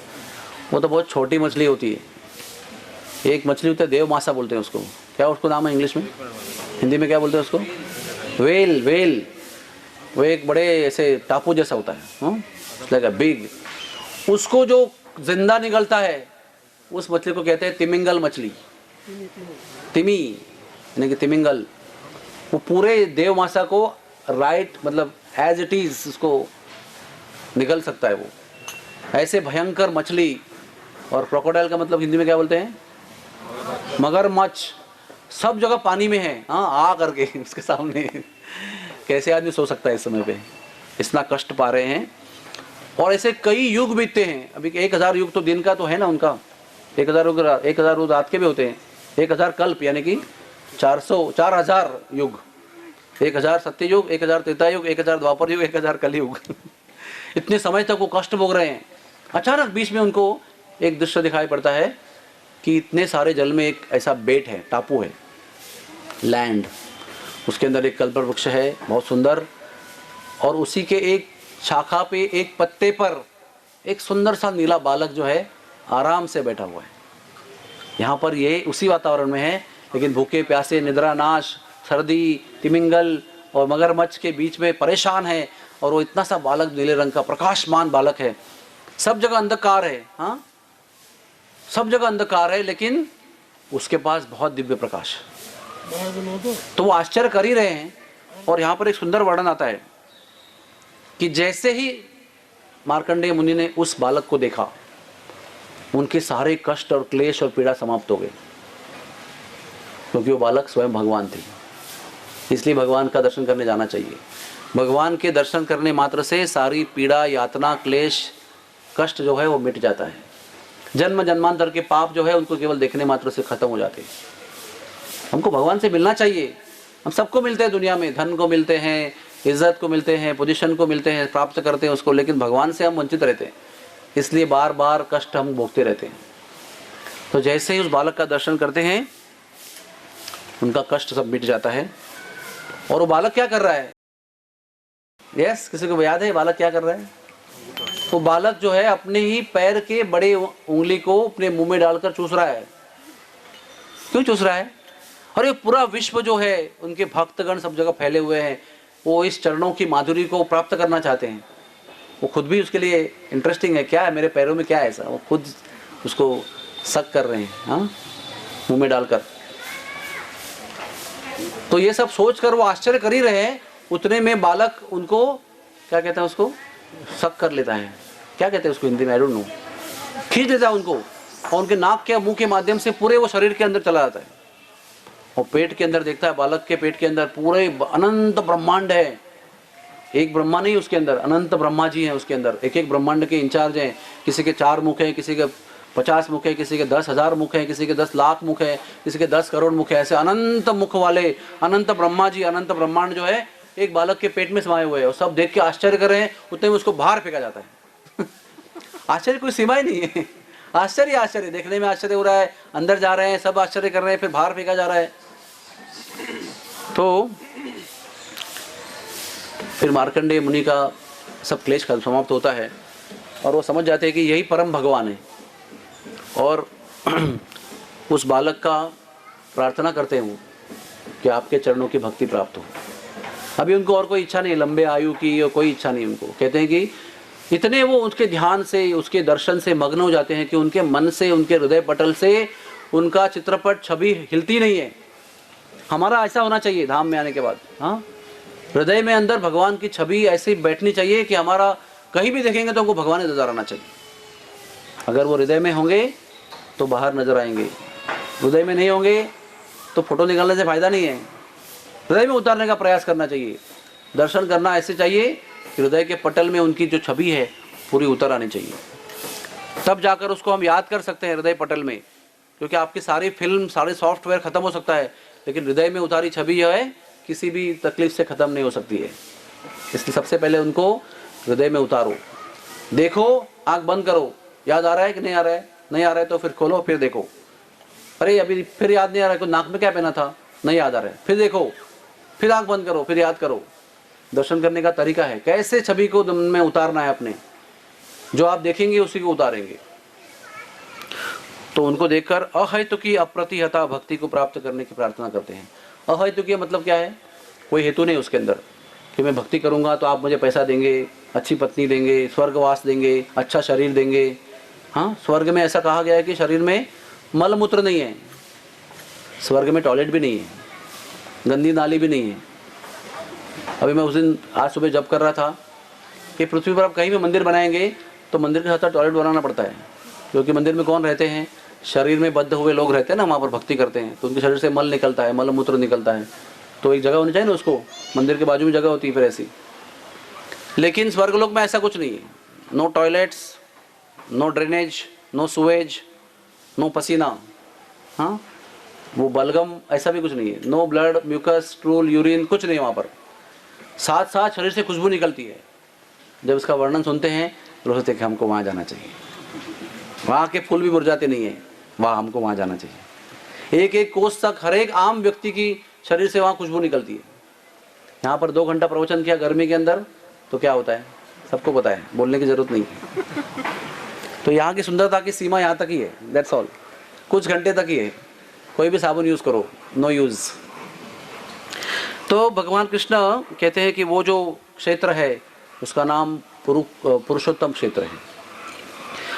वो तो बहुत छोटी मछली होती है। एक मछली होती है देव मासा बोलते हैं उसको, क्या उसको नाम है इंग्लिश में, हिंदी में क्या बोलते हैं उसको? वेल। वेल वो एक बड़े ऐसे टापू जैसा होता है, लाइक अ बिग। उसको जो जिंदा निकलता है उस मछली को कहते हैं तिमिंगल मछली। तिमी यानी कि तिमिंगल। वो पूरे देव मासा को राइट मतलब एज इट इज उसको निकल सकता है वो, ऐसे भयंकर मछली। और क्रोकोडाइल का मतलब हिंदी में क्या बोलते हैं? मगरमच्छ। सब जगह पानी में है, हाँ, आ करके उसके सामने। कैसे आदमी सो सकता है इस समय पे? इतना कष्ट पा रहे हैं। और ऐसे कई युग बीतते हैं। अभी 1000 युग तो दिन का तो है ना उनका, 1000 युग रात के भी होते हैं। 1000 कल्प यानी कि 4000 युग। 1000 सत्य युग, 1000 त्रेता युग, 1000 द्वापर युग, 1000 कलयुग। इतने समय तक वो कष्ट भोग रहे हैं। अचानक बीच में उनको एक दृश्य दिखाई पड़ता है कि इतने सारे जल में एक ऐसा बेट है, टापू है, लैंड। उसके अंदर एक कल्पर वृक्ष है बहुत सुंदर, और उसी के एक शाखा पे एक पत्ते पर एक सुंदर सा नीला बालक जो है आराम से बैठा हुआ है। यहाँ पर ये उसी वातावरण में है, लेकिन भूखे प्यासे, निद्रानाश, सर्दी, तिमिंगल और मगरमच्छ के बीच में परेशान है। और वो इतना सा बालक नीले रंग का प्रकाशमान बालक है। सब जगह अंधकार है, हाँ, सब जगह अंधकार है, लेकिन उसके पास बहुत दिव्य प्रकाश। तो वो आश्चर्य कर ही रहे हैं। और यहाँ पर एक सुंदर वर्णन आता है कि जैसे ही मार्कंडेय मुनि ने उस बालक को देखा, उनके सारे कष्ट और क्लेश और पीड़ा समाप्त हो गए, क्योंकि वो बालक स्वयं भगवान थे। इसलिए भगवान का दर्शन करने जाना चाहिए। भगवान के दर्शन करने मात्र से सारी पीड़ा, यातना, क्लेश, कष्ट जो है वो मिट जाता है। जन्म जन्मांतर के पाप जो है उनको केवल देखने मात्र से खत्म हो जाते हैं। हमको भगवान से मिलना चाहिए। हम सबको मिलते हैं दुनिया में, धन को मिलते हैं, इज्जत को मिलते हैं, पोजीशन को मिलते हैं, प्राप्त करते हैं उसको, लेकिन भगवान से हम वंचित रहते हैं। इसलिए बार बार कष्ट हम भोगते रहते हैं। तो जैसे ही उस बालक का दर्शन करते हैं, उनका कष्ट सब मिट जाता है। और वो बालक क्या कर रहा है? यस, किसी को याद है बालक क्या कर रहा है? वो बालक जो है अपने ही पैर के बड़े उंगली को अपने मुंह में डालकर चूस रहा है। क्यों चूस रहा है? और ये पूरा विश्व जो है, उनके भक्तगण सब जगह फैले हुए हैं, वो इस चरणों की माधुरी को प्राप्त करना चाहते हैं। वो खुद भी उसके लिए इंटरेस्टिंग है, क्या है मेरे पैरों में, क्या है ऐसा, वो खुद उसको सक कर रहे हैं, हाँ, मुंह में डालकर। तो ये सब सोचकर वो आश्चर्य कर ही रहे हैं। उतने में बालक उनको क्या कहते हैं, उसको सक कर लेता है। क्या कहते हैं उसको हिंदी में, आई डोंट नो, खींच लेता है उनको, और उनके नाक के मुंह के माध्यम से पूरे वो शरीर के अंदर चला जाता है। और पेट के अंदर देखता है, बालक के पेट के अंदर पूरे अनंत ब्रह्मांड है। एक ब्रह्मा नहीं, उसके अंदर अनंत ब्रह्मा जी हैं। उसके अंदर एक एक ब्रह्मांड के इंचार्ज हैं। किसी के 4 मुख हैं, किसी के 50 मुख है, किसी के 10,000 मुख है, किसी के 10 लाख मुख है, किसी के 10 करोड़ मुख है। ऐसे अनंत मुख वाले अनंत ब्रह्मा जी, अनंत ब्रह्मांड जो है एक बालक के पेट में समाये हुए हैं। और सब देख के आश्चर्य कर रहे हैं। उतने में उसको बाहर फेंका जाता है। आश्चर्य कोई सीमा ही नहीं है। आश्चर्य आश्चर्य, देखने में आश्चर्य हो रहा है, अंदर जा रहे हैं, सब आश्चर्य कर रहे हैं, फिर बाहर फेंका जा रहा है। तो फिर मार्कंडेय मुनि का सब क्लेश समाप्त होता है, और वो समझ जाते हैं कि यही परम भगवान है। और उस बालक का प्रार्थना करते हैं वो कि आपके चरणों की भक्ति प्राप्त हो। अभी उनको और कोई इच्छा नहीं, लंबे आयु की और कोई इच्छा नहीं उनको। कहते हैं कि इतने वो उसके ध्यान से, उसके दर्शन से मग्न हो जाते हैं कि उनके मन से, उनके हृदय पटल से उनका चित्रपट, छवि हिलती नहीं है। हमारा ऐसा होना चाहिए धाम में आने के बाद, हाँ, हृदय में अंदर भगवान की छवि ऐसी बैठनी चाहिए कि हमारा कहीं भी देखेंगे तो हमको भगवान ही नजर आना चाहिए। अगर वो हृदय में होंगे तो बाहर नजर आएंगे, हृदय में नहीं होंगे तो फोटो निकालने से फायदा नहीं है। हृदय में उतारने का प्रयास करना चाहिए। दर्शन करना ऐसे चाहिए कि हृदय के पटल में उनकी जो छवि है पूरी उतर आनी चाहिए। तब जाकर उसको हम याद कर सकते हैं हृदय पटल में। क्योंकि आपकी सारी फिल्म, सारे सॉफ्टवेयर खत्म हो सकता है, लेकिन हृदय में उतारी छवि यह है किसी भी तकलीफ से खत्म नहीं हो सकती है। इसलिए सबसे पहले उनको हृदय में उतारो। देखो, आंख बंद करो, याद आ रहा है कि नहीं आ रहा है? नहीं आ रहा है तो फिर खोलो, फिर देखो। अरे अभी फिर याद नहीं आ रहा है, तो नाक में क्या पहना था, नहीं याद आ रहा है, फिर देखो, फिर आंख बंद करो, फिर याद करो। दर्शन करने का तरीका है कैसे छवि को मन में उतारना है अपने। जो आप देखेंगे उसी को उतारेंगे। तो उनको देखकर अहेतुकी अप्रतिहता भक्ति को प्राप्त करने की प्रार्थना करते हैं। अहेतुकी मतलब क्या है? कोई हेतु नहीं उसके अंदर कि मैं भक्ति करूंगा तो आप मुझे पैसा देंगे, अच्छी पत्नी देंगे, स्वर्गवास देंगे, अच्छा शरीर देंगे। हाँ, स्वर्ग में ऐसा कहा गया है कि शरीर में मल मूत्र नहीं है, स्वर्ग में टॉयलेट भी नहीं है, गंदी नाली भी नहीं है। अभी मैं उस दिन आज सुबह जब कर रहा था कि पृथ्वी पर आप कहीं भी मंदिर बनाएंगे तो मंदिर के साथ टॉयलेट बनाना पड़ता है, क्योंकि मंदिर में कौन रहते हैं? शरीर में बद्ध हुए लोग रहते हैं ना, वहाँ पर भक्ति करते हैं, तो उनके शरीर से मल निकलता है, मल मूत्र निकलता है, तो एक जगह होनी चाहिए ना उसको। मंदिर के बाजू में जगह होती है फिर ऐसी। लेकिन स्वर्गलोक में ऐसा कुछ नहीं है। No toilets, no drainage, no sewage, no पसीना, हाँ, वो बलगम ऐसा भी कुछ नहीं है। No blood, mucus, stool, urine, कुछ नहीं है वहाँ पर। साथ साथ शरीर से खुशबू निकलती है। जब इसका वर्णन सुनते हैं तो सोचते कि हमको वहाँ जाना चाहिए। वहाँ के फूल भी मुरझाते नहीं है, वहाँ हमको वहाँ जाना चाहिए। एक एक कोस तक हर एक आम व्यक्ति की शरीर से वहाँ खुशबू निकलती है। यहाँ पर 2 घंटा प्रवचन किया गर्मी के अंदर तो क्या होता है सबको पता है, बोलने की जरूरत नहीं है। तो यहाँ की सुंदरता की सीमा यहाँ तक ही है, दैट्स ऑल। कुछ घंटे तक ही है। कोई भी साबुन यूज़ करो, नो यूज़। तो भगवान कृष्ण कहते हैं कि वो जो क्षेत्र है उसका नाम पुरुषोत्तम क्षेत्र है।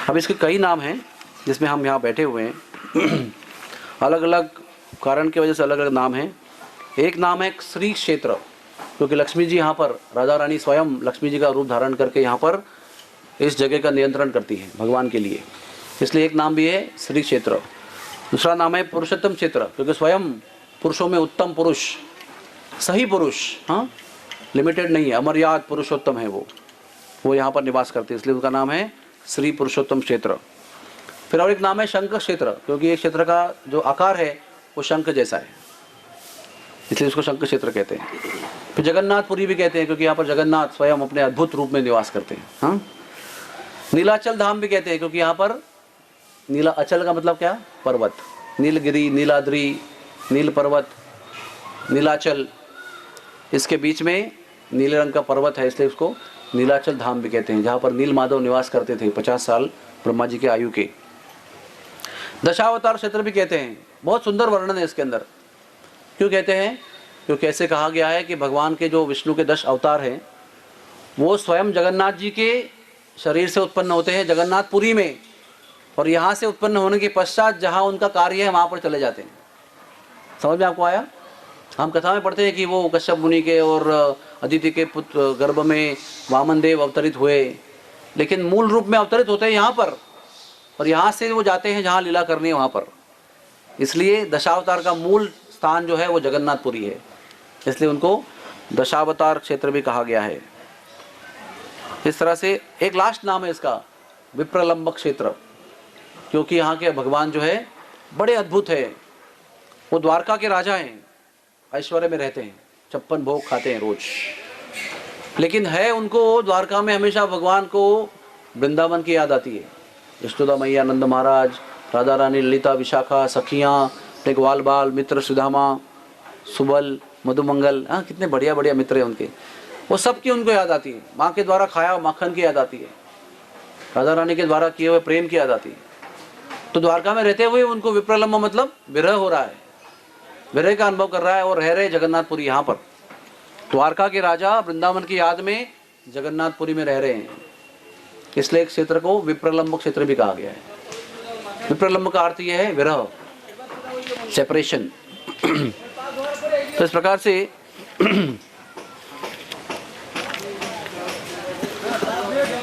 अब इसके कई नाम हैं जिसमें हम यहाँ बैठे हुए हैं। अलग अलग कारण की वजह से अलग अलग नाम हैं। एक नाम है श्री क्षेत्र, क्योंकि लक्ष्मी जी यहाँ पर, राधा रानी स्वयं लक्ष्मी जी का रूप धारण करके यहाँ पर इस जगह का नियंत्रण करती है भगवान के लिए, इसलिए एक नाम भी है श्री क्षेत्र। दूसरा नाम है पुरुषोत्तम क्षेत्र, क्योंकि स्वयं पुरुषों में उत्तम पुरुष, सही पुरुष, हाँ, लिमिटेड नहीं है, अमर्याद पुरुषोत्तम है वो यहाँ पर निवास करते हैं, इसलिए उनका नाम है श्री पुरुषोत्तम क्षेत्र। फिर और एक नाम है शंख क्षेत्र, क्योंकि ये क्षेत्र का जो आकार है वो शंख जैसा है, इसलिए उसको शंख क्षेत्र कहते हैं। फिर जगन्नाथपुरी भी कहते हैं, क्योंकि यहाँ पर जगन्नाथ स्वयं अपने अद्भुत रूप में निवास करते हैं। हाँ, नीलाचल धाम भी कहते हैं, क्योंकि यहाँ पर नीला अचल का मतलब क्या? पर्वत। नीलगिरी, नीलाद्री, नील पर्वत, नीलाचल, इसके बीच में नीले रंग का पर्वत है, इसलिए उसको नीलाचल धाम भी कहते हैं, जहाँ पर नील माधव निवास करते थे 50 साल ब्रह्मा जी के आयु के। दशावतार क्षेत्र भी कहते हैं, बहुत सुंदर वर्णन है इसके अंदर। क्यों कहते हैं? क्योंकि ऐसे कहा गया है कि भगवान के जो विष्णु के 10 अवतार हैं वो स्वयं जगन्नाथ जी के शरीर से उत्पन्न होते हैं जगन्नाथपुरी में, और यहाँ से उत्पन्न होने के पश्चात जहाँ उनका कार्य है वहाँ पर चले जाते हैं। समझ में आपको आया? हम कथा में पढ़ते हैं कि वो कश्यप मुनि के और अदिति के पुत्र गर्भ में वामन देव अवतरित हुए, लेकिन मूल रूप में अवतरित होते हैं यहाँ पर, और यहाँ से वो जाते हैं जहाँ लीला करनी है वहाँ पर। इसलिए दशावतार का मूल स्थान जो है वो जगन्नाथपुरी है, इसलिए उनको दशावतार क्षेत्र भी कहा गया है। इस तरह से एक लास्ट नाम है इसका, विप्रलंब क्षेत्र, क्योंकि यहाँ के भगवान जो है बड़े अद्भुत है। वो द्वारका के राजा हैं, ऐश्वर्य में रहते हैं, 56 भोग खाते हैं रोज, लेकिन है उनको द्वारका में हमेशा भगवान को वृंदावन की याद आती है। यशोदा मैया, नंद महाराज, राधा रानी, ललिता, विशाखा, सखियाँ, ग्वाल बाल, मित्र, सुदामा, सुबल, मधुमंगल, हाँ, कितने बढ़िया बढ़िया मित्र हैं उनके, वो सब की उनको याद आती है। माँ के द्वारा खाया माखन की याद आती है, राधा रानी के द्वारा किए हुए प्रेम की याद आती है। तो द्वारका में रहते हुए उनको विप्रलंब मतलब विरह हो रहा है, विरह का अनुभव कर रहा है, और रह रहे जगन्नाथपुरी यहाँ पर। द्वारका के राजा वृंदावन की याद में जगन्नाथपुरी में रह रहे हैं, इसलिए इस क्षेत्र को विप्रलंब क्षेत्र भी कहा गया है। विप्रलंब का अर्थ यह है विरह, सेपरेशन। तो इस प्रकार से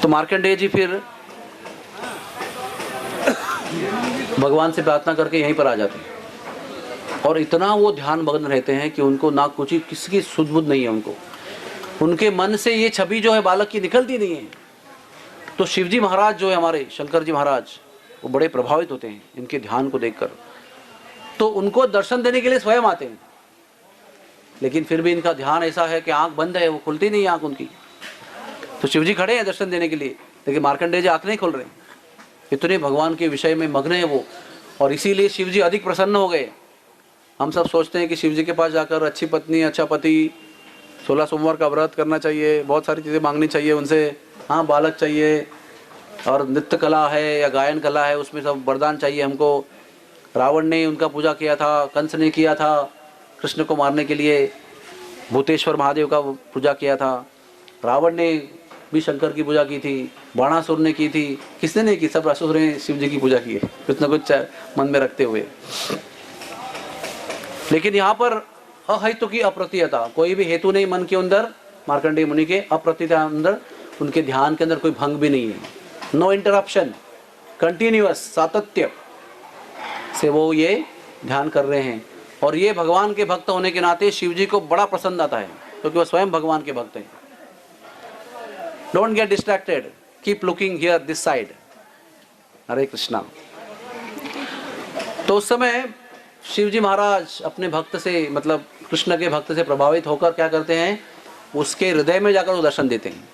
तो मार्कंडेय जी फिर भगवान से प्रार्थना करके यहीं पर आ जाते हैं, और इतना वो ध्यान मग्न रहते हैं कि उनको ना कुछ किसी की सुध बुध नहीं है उनको, उनके मन से ये छवि जो है बालक की निकलती नहीं है। तो शिवजी महाराज जो है हमारे शंकर जी महाराज, वो बड़े प्रभावित होते हैं इनके ध्यान को देखकर, तो उनको दर्शन देने के लिए स्वयं आते हैं। लेकिन फिर भी इनका ध्यान ऐसा है कि आंख बंद है, वो खुलती नहीं आंख उनकी। तो शिव जी खड़े हैं दर्शन देने के लिए, लेकिन मार्कंडेय जी आंख नहीं खोल रहे, इतने भगवान के विषय में मग्न है वो। और इसीलिए शिव जी अधिक प्रसन्न हो गए। हम सब सोचते हैं कि शिव जी के पास जाकर अच्छी पत्नी, अच्छा पति, 16 सोमवार का व्रत करना चाहिए, बहुत सारी चीज़ें मांगनी चाहिए उनसे, हाँ बालक चाहिए, और नृत्य कला है या गायन कला है उसमें सब वरदान चाहिए हमको। रावण ने उनका पूजा किया था, कंस ने किया था कृष्ण को मारने के लिए, भूतेश्वर महादेव का पूजा किया था, रावण ने भी शंकर की पूजा की थी, बाणासुर ने की थी, किसने नहीं की, सब असुर ने शिव जी की पूजा की है कुछ न कुछ मन में रखते हुए। लेकिन यहाँ पर अहेतु की अप्रतियता, कोई भी हेतु नहीं मन के अंदर, मार्कंडेय मुनि के अप्रतियता अंदर, उनके ध्यान के अंदर कोई भंग भी नहीं है, नो इंटरप्शन, कंटिन्यूअस सातत्य से वो ये ध्यान कर रहे हैं। और ये भगवान के भक्त होने के नाते शिव जी को बड़ा पसंद आता है, क्योंकि वो स्वयं भगवान के भक्त हैं। Don't get distracted, keep looking here this side. Hare Krishna. तो उस समय शिव जी महाराज अपने भक्त से, मतलब कृष्ण के भक्त से प्रभावित होकर क्या करते हैं, उसके हृदय में जाकर वो दर्शन देते हैं।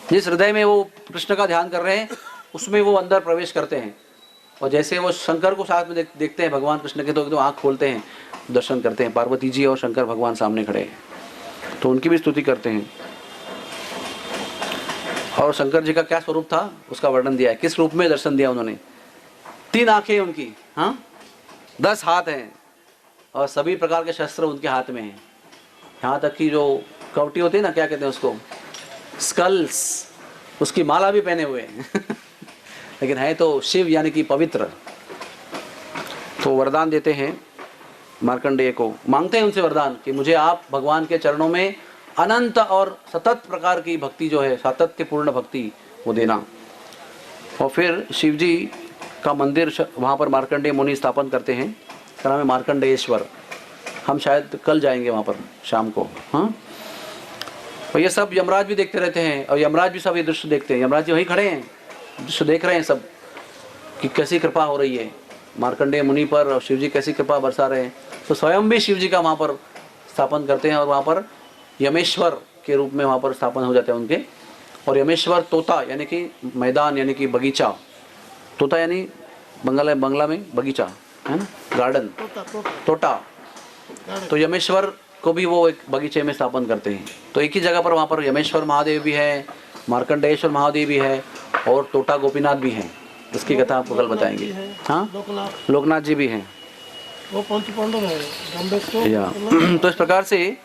जिस हृदय में वो कृष्ण का ध्यान कर रहे हैं उसमें वो अंदर प्रवेश करते हैं, और जैसे वो शंकर को साथ में देखते हैं भगवान कृष्ण के, तो आँख खोलते हैं, दर्शन करते हैं, पार्वती जी और शंकर भगवान सामने खड़े हैं, तो उनकी भी स्तुति करते हैं। और शंकर जी का क्या स्वरूप था उसका वर्णन दिया है, किस रूप में दर्शन दिया उन्होंने। 3 आंखें उनकी, हाँ 10 हाथ हैं, और सभी प्रकार के शस्त्र उनके हाथ में हैं। यहाँ तक कि जो कवटी होती है ना, क्या कहते हैं उसको, स्कल्स, उसकी माला भी पहने हुए हैं लेकिन है तो शिव यानी कि पवित्र। तो वरदान देते हैं मार्कंडेय को, मांगते हैं उनसे वरदान कि मुझे आप भगवान के चरणों में अनंत और सतत प्रकार की भक्ति जो है, सातत्यपूर्ण भक्ति, वो देना। और फिर शिव जी का मंदिर वहाँ पर मार्कंडेय मुनि स्थापन करते हैं, उसका नाम है मार्कंडेयेश्वर। हम शायद कल जाएंगे वहाँ पर शाम को। हाँ, और ये सब यमराज भी देखते रहते हैं, और यमराज भी सब ये दृश्य देखते हैं। यमराज जी वहीं खड़े हैं, दृश्य देख रहे हैं सब कि कैसी कृपा हो रही है मार्कंडेय मुनि पर, और शिव जी कैसी कृपा बरसा रहे हैं। तो स्वयं भी शिव जी का वहाँ पर स्थापन करते हैं, और वहाँ पर यमेश्वर के रूप में वहाँ पर स्थापन हो जाते हैं उनके। और यमेश्वर तोता यानी कि मैदान, यानी कि बगीचा, तोता यानी बंगला में बगीचा है ना, गार्डन, तोता। तो यमेश्वर को भी वो एक बगीचे में स्थापन करते हैं। तो एक ही जगह पर वहाँ पर यमेश्वर महादेव भी है, मार्कंडेयेश्वर महादेव भी है, और तोता गोपीनाथ भी हैं, इसकी कथा आपको कल बताएंगे। हाँ, लोकनाथ जी भी हैं, वो पंच पांडव है या तो इस प्रकार से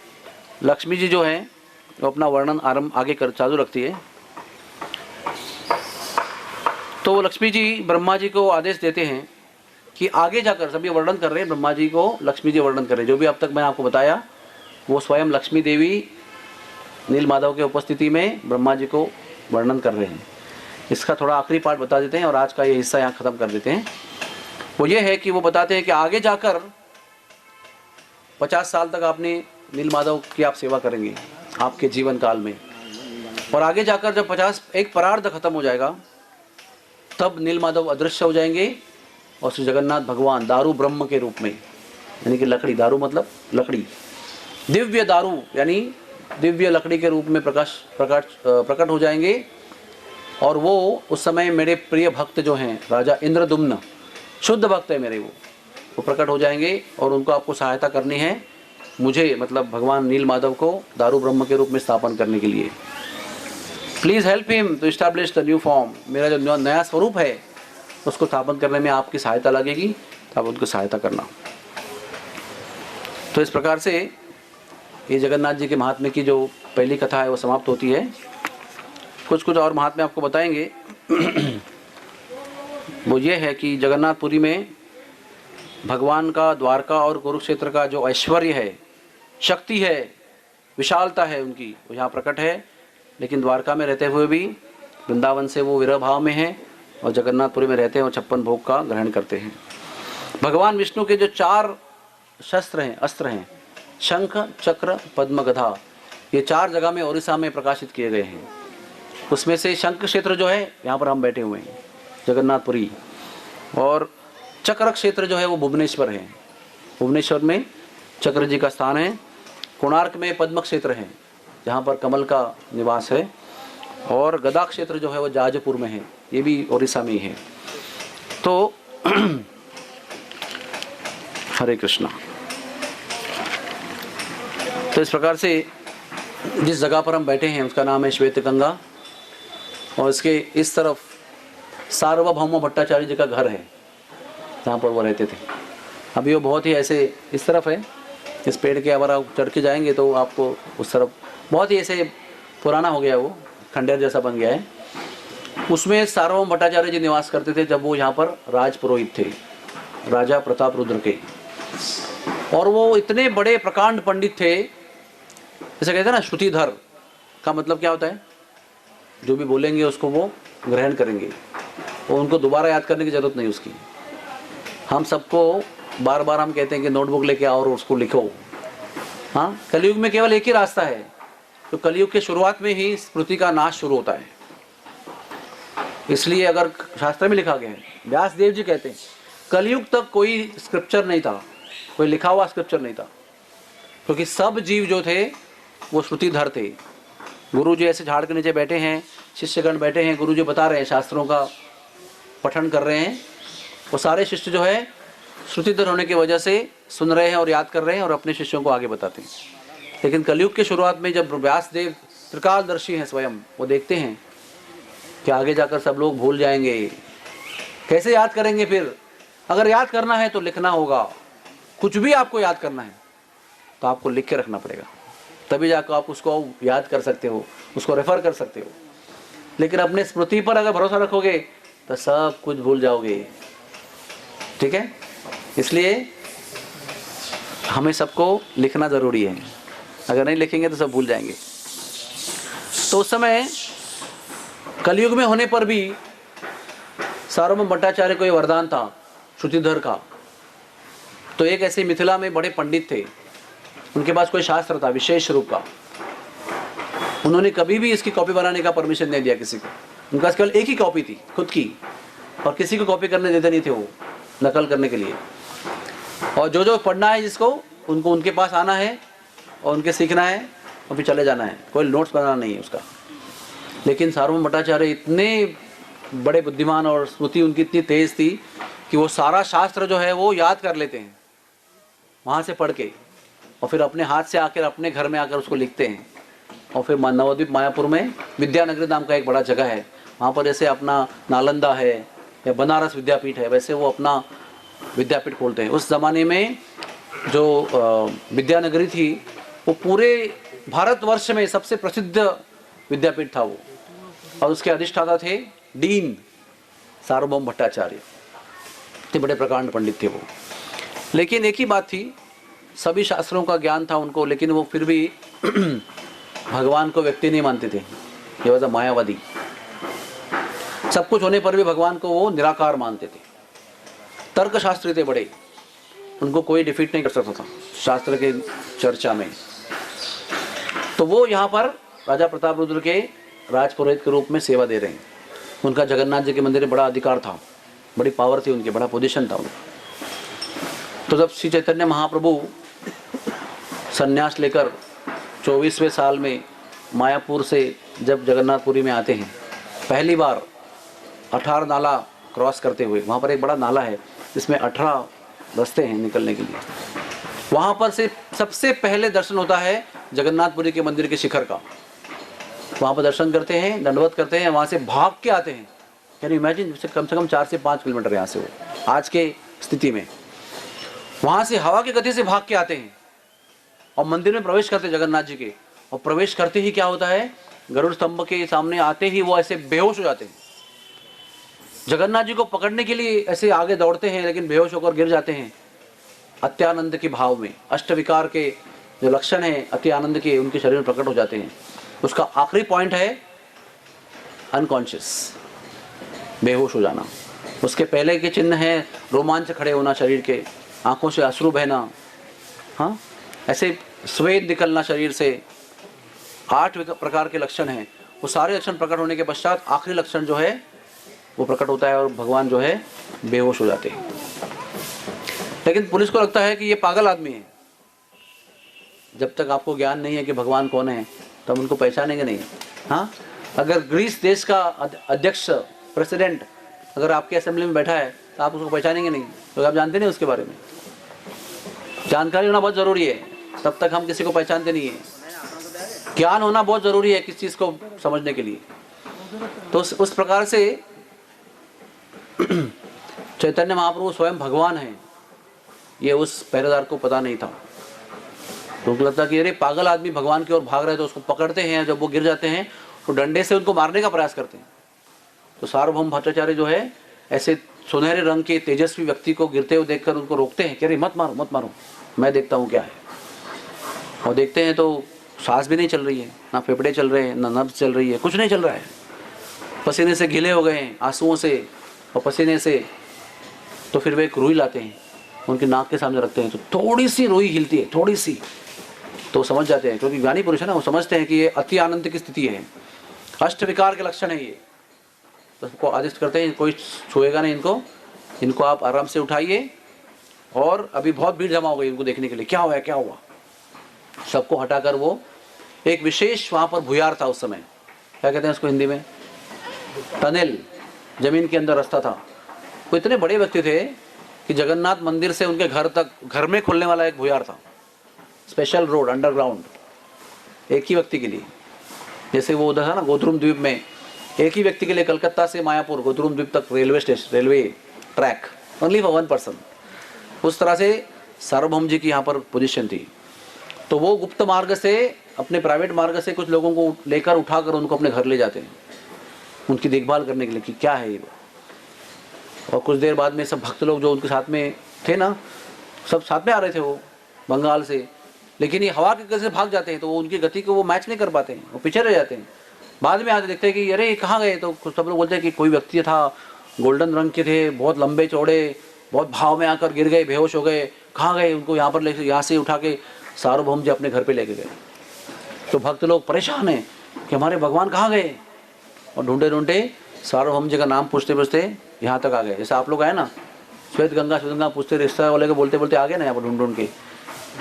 लक्ष्मी जी जो है वो अपना वर्णन आरंभ आगे कर चालू रखती है। तो लक्ष्मी जी ब्रह्मा जी को आदेश देते हैं कि आगे जाकर, सभी वर्णन कर रहे हैं, ब्रह्मा जी को लक्ष्मी जी वर्णन कर रहे हैं। जो भी अब तक मैंने आपको बताया वो स्वयं लक्ष्मी देवी नील माधव के उपस्थिति में ब्रह्मा जी को वर्णन कर रहे हैं। इसका थोड़ा आखिरी पार्ट बता देते हैं और आज का ये हिस्सा यहाँ ख़त्म कर देते हैं। वो ये है कि वो बताते हैं कि आगे जाकर 50 साल तक आपने नील माधव की आप सेवा करेंगे आपके जीवन काल में, और आगे जाकर जब 51 परार्ध खत्म हो जाएगा तब नील माधव अदृश्य हो जाएंगे, और श्री जगन्नाथ भगवान दारू ब्रह्म के रूप में, यानी कि लकड़ी, दारू मतलब लकड़ी, दिव्य दारू यानी दिव्य लकड़ी के रूप में प्रकट हो जाएंगे। और वो उस समय मेरे प्रिय भक्त जो हैं राजा इंद्रदुम्न, शुद्ध भक्त है मेरे, वो प्रकट हो जाएंगे, और उनको आपको सहायता करनी है, मुझे मतलब भगवान नील माधव को दारू ब्रह्म के रूप में स्थापन करने के लिए। Please help him to establish the new form, मेरा जो नया स्वरूप है उसको स्थापन करने में आपकी सहायता लगेगी, तो आप उनको सहायता करना। तो इस प्रकार से ये जगन्नाथ जी के महात्म्य की जो पहली कथा है वो समाप्त होती है। कुछ और महात्म्य आपको बताएंगे वो ये है कि जगन्नाथपुरी में भगवान का द्वारका और कुरुक्षेत्र का जो ऐश्वर्य है, शक्ति है, विशालता है उनकी, वो यहाँ प्रकट है। लेकिन द्वारका में रहते हुए भी वृंदावन से वो विरह भाव में है, और जगन्नाथपुरी में रहते हैं और 56 भोग का ग्रहण करते हैं। भगवान विष्णु के जो 4 शस्त्र हैं, अस्त्र हैं, शंख, चक्र, पद्म, गदा, ये 4 जगह में ओडिशा में प्रकाशित किए गए हैं। उसमें से शंख क्षेत्र जो है यहाँ पर हम बैठे हुए हैं जगन्नाथपुरी, और चक्र क्षेत्र जो है वो भुवनेश्वर है, भुवनेश्वर में चक्र जी का स्थान है। कोणार्क में पद्म क्षेत्र है जहाँ पर कमल का निवास है, और गदा क्षेत्र जो है वो जाजपुर में है, ये भी उड़ीसा में ही है। तो हरे कृष्णा। तो इस प्रकार से जिस जगह पर हम बैठे हैं उसका नाम है श्वेत गंगा, और इसके इस तरफ सार्वभौम भट्टाचार्य जी का घर है जहाँ पर वो रहते थे। अभी वो बहुत ही ऐसे इस तरफ है, इस पेड़ के अगर आप चढ़ के जाएंगे तो आपको उस तरफ बहुत ही ऐसे पुराना हो गया, वो खंडेर जैसा बन गया है। उसमें सार्वभौम भट्टाचार्य जी निवास करते थे जब वो यहाँ पर राज पुरोहित थे, राजा प्रताप रुद्र के। और वो इतने बड़े प्रकांड पंडित थे, जैसे कहते हैं ना श्रुतिधर का मतलब क्या होता है, जो भी बोलेंगे उसको वो ग्रहण करेंगे, और उनको दोबारा याद करने की जरूरत नहीं उसकी। हम सबको बार बार हम कहते हैं कि नोटबुक लेके आओ और उसको लिखो। हाँ, कलयुग में केवल एक ही रास्ता है, तो कलयुग के शुरुआत में ही स्मृति का नाश शुरू होता है। इसलिए अगर शास्त्र में लिखा गया है, व्यास देव जी कहते हैं कलयुग तक कोई स्क्रिप्चर नहीं था, कोई लिखा हुआ स्क्रिप्चर नहीं था, क्योंकि सब जीव जो थे वो श्रुतिधर थे। गुरु जी ऐसे झाड़ के नीचे बैठे हैं, शिष्यगण बैठे हैं, गुरु जी बता रहे हैं, शास्त्रों का पठन कर रहे हैं, वो सारे शिष्य जो है श्रुतिधर होने की वजह से सुन रहे हैं और याद कर रहे हैं और अपने शिष्यों को आगे बताते हैं। लेकिन कलयुग के शुरुआत में जब व्यास देव त्रिकालदर्शी हैं स्वयं, वो देखते हैं कि आगे जाकर सब लोग भूल जाएंगे, कैसे याद करेंगे फिर। अगर याद करना है तो लिखना होगा, कुछ भी आपको याद करना है तो आपको लिख के रखना पड़ेगा, तभी जाकर आप उसको याद कर सकते हो, उसको रेफर कर सकते हो। लेकिन अपने स्मृति पर अगर भरोसा रखोगे तो सब कुछ भूल जाओगे। ठीक है, इसलिए हमें सबको लिखना ज़रूरी है, अगर नहीं लिखेंगे तो सब भूल जाएंगे। तो उस समय कलयुग में होने पर भी सार्वभौम भट्टाचार्य को ये वरदान था श्रुतिधर का। तो एक ऐसे मिथिला में बड़े पंडित थे, उनके पास कोई शास्त्र था विशेष रूप का, उन्होंने कभी भी इसकी कॉपी बनाने का परमिशन नहीं दिया किसी को। उनके पास केवल एक ही कॉपी थी खुद की, और किसी को कॉपी करने देते नहीं थे वो, नकल करने के लिए। और जो पढ़ना है जिसको, उनको उनके पास आना है और उनके सीखना है और फिर चले जाना है, कोई नोट्स बनाना नहीं है उसका। लेकिन सार्वभौम भट्टाचार्य इतने बड़े बुद्धिमान और स्मृति उनकी इतनी तेज थी कि वो सारा शास्त्र जो है वो याद कर लेते हैं वहाँ से पढ़ के, और फिर अपने हाथ से आकर अपने घर में आकर उसको लिखते हैं। और फिर नवद्वीप मायापुर में विद्यानगरी नाम का एक बड़ा जगह है, वहाँ पर जैसे अपना नालंदा है या बनारस विद्यापीठ है, वैसे वो अपना विद्यापीठ खोलते हैं। उस ज़माने में जो विद्यानगरी थी वो पूरे भारतवर्ष में सबसे प्रसिद्ध विद्यापीठ था वो, और उसके अधिष्ठाता थे डीन सार्वभौम भट्टाचार्य। इतने बड़े प्रकांड पंडित थे वो। लेकिन एक ही बात थी, सभी शास्त्रों का ज्ञान था उनको, लेकिन वो फिर भी भगवान को व्यक्ति नहीं मानते थे, ये वजह मायावादी। सब कुछ होने पर भी भगवान को वो निराकार मानते थे। तर्कशास्त्री थे बड़े, उनको कोई डिफीट नहीं कर सकता था शास्त्र के चर्चा में। तो वो यहाँ पर राजा प्रताप रुद्र के राजपुरोहित के रूप में सेवा दे रहे हैं। उनका जगन्नाथ जी के मंदिर में बड़ा अधिकार था, बड़ी पावर थी उनके, बड़ा पोजीशन था उनका। तो जब श्री चैतन्य महाप्रभु संन्यास लेकर 24वें साल में मायापुर से जब जगन्नाथपुरी में आते हैं, पहली बार 18 नाला क्रॉस करते हुए, वहाँ पर एक बड़ा नाला है जिसमें 18 रास्ते हैं निकलने के लिए, वहाँ पर से सबसे पहले दर्शन होता है जगन्नाथपुरी के मंदिर के शिखर का। वहाँ पर दर्शन करते हैं, दंडवत करते हैं, वहाँ से भाग के आते हैं। कैन यू इमेजिन, कम से कम 4 से 5 किलोमीटर यहाँ से वो आज के स्थिति में, वहाँ से हवा की गति से भाग के आते हैं और मंदिर में प्रवेश करते हैं जगन्नाथ जी के। और प्रवेश करते ही क्या होता है, गरुड़ स्तंभ के सामने आते ही वो ऐसे बेहोश हो जाते हैं। जगन्नाथ जी को पकड़ने के लिए ऐसे आगे दौड़ते हैं, लेकिन बेहोश होकर गिर जाते हैं अत्यानंद के भाव में। अष्टविकार के जो लक्षण हैं अति आनंद के, उनके शरीर में प्रकट हो जाते हैं। उसका आखिरी पॉइंट है अनकॉन्शियस, बेहोश हो जाना। उसके पहले के चिन्ह है रोमांच खड़े होना शरीर के, आंखों से अश्रु बहना, हाँ ऐसे स्वेद निकलना शरीर से। 8 प्रकार के लक्षण हैं। वो सारे लक्षण प्रकट होने के पश्चात आखिरी लक्षण जो है वो प्रकट होता है और भगवान जो है बेहोश हो जाते हैं। लेकिन पुलिस को लगता है कि ये पागल आदमी है, जब तक आपको ज्ञान नहीं है कि भगवान कौन है तो हम उनको पहचानेंगे नहीं। हाँ, अगर ग्रीस देश का अध्यक्ष प्रेसिडेंट अगर आपके असेंबली में बैठा है तो आप उसको पहचानेंगे नहीं, तो आप जानते नहीं उसके बारे में। जानकारी होना बहुत ज़रूरी है, तब तक हम किसी को पहचानते नहीं है। ज्ञान होना बहुत ज़रूरी है किस चीज़ को समझने के लिए। तो उस प्रकार से चैतन्य महाप्रभु स्वयं भगवान है, ये उस पहरेदार को पता नहीं था। तो उनको लगता कि अरे पागल आदमी भगवान की ओर भाग रहे, तो उसको पकड़ते हैं। जब वो गिर जाते हैं तो डंडे से उनको मारने का प्रयास करते हैं। तो सार्वभौम भट्टाचार्य जो है ऐसे सुनहरे रंग के तेजस्वी व्यक्ति को गिरते हुए देखकर उनको रोकते हैं कि अरे मत मारो मत मारो, मैं देखता हूँ क्या है। और देखते हैं तो सांस भी नहीं चल रही है, ना फेफड़े चल रहे हैं, ना नब्ज चल रही है, कुछ नहीं चल रहा है। पसीने से गीले हो गए हैं, आंसुओं से और पसीने से। तो फिर वे एक रुई लाते हैं, उनकी नाक के सामने रखते हैं, तो थोड़ी सी रुई हिलती है, थोड़ी सी। तो समझ जाते हैं, क्योंकि ज्ञानी पुरुष है ना, वो समझते हैं कि ये अति आनंद की स्थिति है, अष्ट विकार के लक्षण है ये। तो उसको आदेश करते हैं कोई छुएगा नहीं इनको, इनको आप आराम से उठाइए। और अभी बहुत भीड़ जमा हो गई इनको देखने के लिए, क्या हुआ है क्या हुआ। सबको हटाकर वो एक विशेष वहाँ पर भुयार था उस समय, क्या कहते हैं उसको हिंदी में, टनल, जमीन के अंदर रास्ता था। वो इतने बड़े व्यक्ति थे कि जगन्नाथ मंदिर से उनके घर तक घर में खुलने वाला एक भुयार था, स्पेशल रोड अंडरग्राउंड, एक ही व्यक्ति के लिए। जैसे वो उधर था ना गोद्रुम द्वीप में, एक ही व्यक्ति के लिए कलकत्ता से मायापुर गोद्रुम द्वीप तक railway station, railway track, only for one person. उस तरह से सार्वभौम जी की यहाँ पर पोजीशन थी। तो वो गुप्त मार्ग से, अपने प्राइवेट मार्ग से कुछ लोगों को लेकर उठाकर उनको अपने घर ले जाते हैं, उनकी देखभाल करने के लिए कि क्या है ये। और कुछ देर बाद में सब भक्त लोग जो उनके साथ में थे ना, सब साथ में आ रहे थे वो बंगाल से, लेकिन ये हवा के गति से भाग जाते हैं, तो वो उनकी गति को वो मैच नहीं कर पाते हैं, वो पीछे रह जाते हैं। बाद में आते देखते हैं कि अरे कहाँ गए। तो सब लोग बोलते हैं कि कोई व्यक्ति था, गोल्डन रंग के थे, बहुत लंबे चौड़े, बहुत भाव में आकर गिर गए, बेहोश हो गए, कहाँ गए। उनको यहाँ पर लेकर, यहाँ से उठा के सार्वभौम जी अपने घर पे लेके गए। तो भक्त लोग परेशान हैं कि हमारे भगवान कहाँ गए, और ढूंढे ढूंढे सार्वभौम जी का नाम पूछते पूछते यहाँ तक आ गए। जैसे आप लोग आए ना श्वेत गंगा पूछते, रिश्ता वाले के बोलते बोलते आ गए ना यहाँ पर ढूंढ ढूंढ के,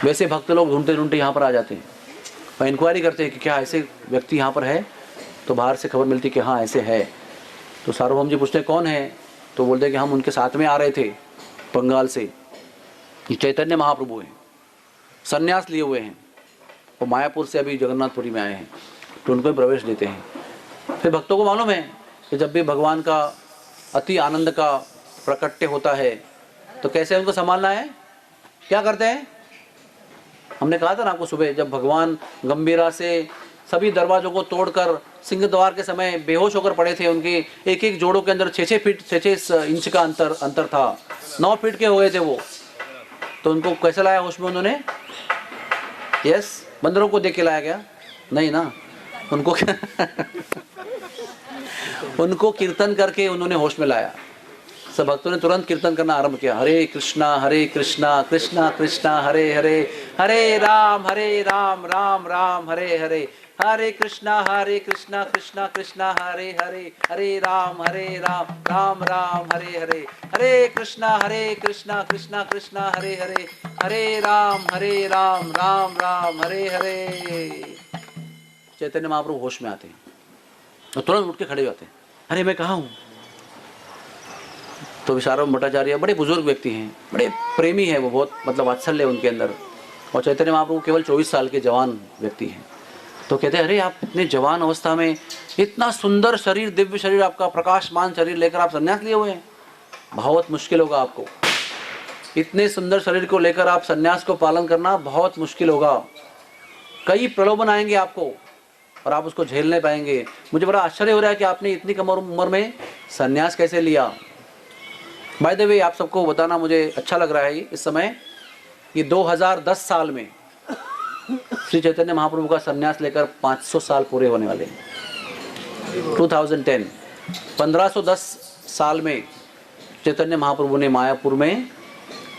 वैसे भक्त लोग ढूंढते ढूंढते यहाँ पर आ जाते हैं और इंक्वायरी करते हैं कि क्या ऐसे व्यक्ति यहाँ पर है। तो बाहर से खबर मिलती कि हाँ ऐसे है। तो सार्वभौम जी पूछते कौन है, तो बोलते कि हम उनके साथ में आ रहे थे बंगाल से, ये चैतन्य महाप्रभु हैं, संन्यास लिए हुए हैं, वो मायापुर से अभी जगन्नाथपुरी में आए हैं। तो उनको प्रवेश देते हैं। फिर भक्तों को मालूम है कि जब भी भगवान का अति आनंद का प्रकट्य होता है तो कैसे उनको संभालना है, क्या करते हैं। हमने कहा था ना आपको सुबह, जब भगवान गंभीरा से सभी दरवाजों को तोड़कर सिंह द्वार के समय बेहोश होकर पड़े थे, उनके एक एक जोड़ों के अंदर 6-6 फीट 6-6 इंच का अंतर था, 9 फीट के हो गए थे वो। तो उनको कैसे लाया होश में उन्होंने, यस, बंदरों को देख के लाया गया नहीं ना, उनको उनको कीर्तन करके उन्होंने होश में लाया। सब भक्तों ने तुरंत कीर्तन करना आरंभ किया, हरे कृष्णा कृष्णा कृष्णा हरे हरे, हरे राम राम राम हरे हरे, हरे कृष्णा कृष्णा कृष्णा हरे हरे, हरे राम राम राम हरे हरे, हरे कृष्णा कृष्णा कृष्णा हरे हरे, हरे राम राम राम हरे हरे। चैतन्य महाप्रभु होश में आते हैं और तुरंत उठ के खड़े होते हैं, अरे मैं कहाँ हूँ। तो सार्वभौम भट्टाचार्य बड़े बुजुर्ग व्यक्ति हैं, बड़े प्रेमी हैं वो, बहुत मतलब वात्सल्य उनके अंदर। और चैतन्य महाप्रभु केवल 24 साल के जवान व्यक्ति हैं। तो कहते हैं अरे आप इतने जवान अवस्था में इतना सुंदर शरीर, दिव्य शरीर आपका, प्रकाशमान शरीर लेकर आप संन्यास लिए हुए हैं, बहुत मुश्किल होगा आपको। इतने सुंदर शरीर को लेकर आप संन्यास को पालन करना बहुत मुश्किल होगा, कई प्रलोभन आएंगे आपको और आप उसको झेल नहीं पाएंगे। मुझे बड़ा आश्चर्य हो रहा है कि आपने इतनी कम उम्र में संन्यास कैसे लिया। बाय द वे आप सबको बताना मुझे अच्छा लग रहा है इस समय, ये 2010 साल में श्री चैतन्य महाप्रभु का संन्यास लेकर 500 साल पूरे होने वाले हैं। 2010 1510 साल में चैतन्य महाप्रभु ने मायापुर में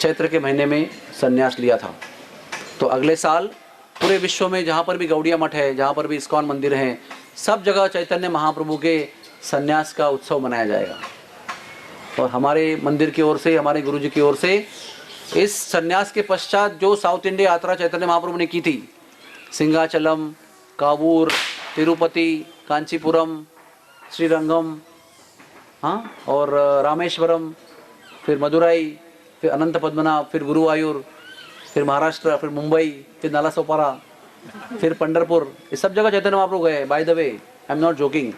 चैत्र के महीने में संन्यास लिया था। तो अगले साल पूरे विश्व में जहाँ पर भी गौड़िया मठ है, जहाँ पर भी इस्कॉन मंदिर हैं, सब जगह चैतन्य महाप्रभु के संन्यास का उत्सव मनाया जाएगा। और हमारे मंदिर की ओर से, हमारे गुरुजी की ओर से इस संन्यास के पश्चात जो साउथ इंडिया यात्रा चैतन्य महाप्रभु ने की थी, सिंगाचलम, कावूर, तिरुपति, कांचीपुरम, श्रीरंगम, हाँ, और रामेश्वरम, फिर मदुराई, फिर अनंत पद्मनाभ, फिर गुरुवायूर, फिर महाराष्ट्र, फिर मुंबई, फिर नालासोपारा, फिर पंढरपुर, ये सब जगह चैतन्य महाप्रभु गए। By the way, I am not joking.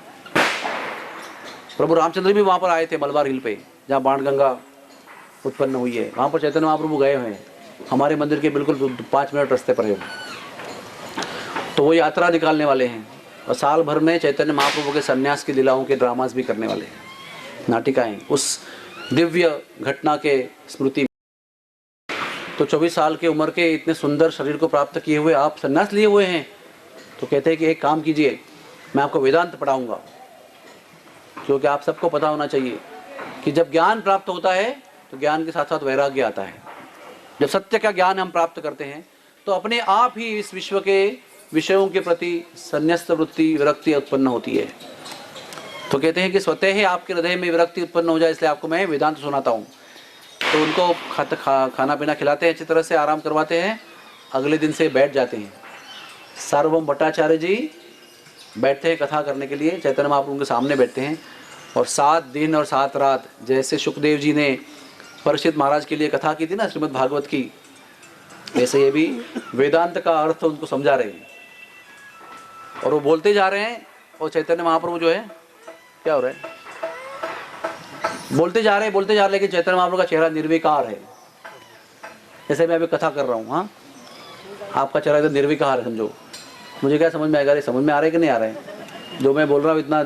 प्रभु रामचंद्र भी वहाँ पर आए थे, मलबार हिल पे, जहाँ बाणगंगा उत्पन्न हुई है, वहाँ पर चैतन्य महाप्रभु गए हुए हैं। हमारे मंदिर के बिल्कुल 5 मिनट रास्ते पर है। तो वो यात्रा निकालने वाले हैं और साल भर में चैतन्य महाप्रभु के सन्यास की लीलाओं के ड्रामास भी करने वाले हैं, नाटिकाएं, उस दिव्य घटना के स्मृति में। तो 24 साल की उम्र के इतने सुंदर शरीर को प्राप्त किए हुए आप सन्यास लिए हुए हैं, तो कहते हैं कि एक काम कीजिए, मैं आपको वेदांत पढ़ाऊंगा। क्योंकि आप सबको पता होना चाहिए कि जब ज्ञान प्राप्त होता है तो ज्ञान के साथ साथ वैराग्य आता है। जब सत्य का ज्ञान हम प्राप्त करते हैं तो अपने आप ही इस विश्व के विषयों के प्रति संन्यस्त वृत्ति, विरक्ति उत्पन्न होती है। तो कहते हैं कि स्वतः ही आपके हृदय में विरक्ति उत्पन्न हो जाए, इसलिए आपको मैं वेदांत सुनाता हूँ। तो उनको खाना पीना खिलाते हैं, अच्छी तरह से आराम करवाते हैं, अगले दिन से बैठ जाते हैं। सार्वभौम भट्टाचार्य जी बैठते हैं कथा करने के लिए, चैतन्य महाप्रभु के सामने बैठते हैं और 7 दिन और 7 रात, जैसे सुखदेव जी ने परीक्षित महाराज के लिए कथा की थी ना श्रीमद् भागवत की, ऐसे ये भी वेदांत का अर्थ उनको समझा रहे हैं। और वो बोलते जा रहे हैं और चैतन्य महाप्रभु जो है, क्या हो रहा है, बोलते जा रहे हैं, लेकिन चैतन्य महाप्रभु का चेहरा निर्विकार है। जैसे मैं अभी कथा कर रहा हूँ, हाँ, आपका चेहरा एकदम निर्विकार है, समझो। मुझे क्या समझ में आएगा, समझ में आ रहा है कि नहीं आ रहा है जो मैं बोल रहा हूँ? इतना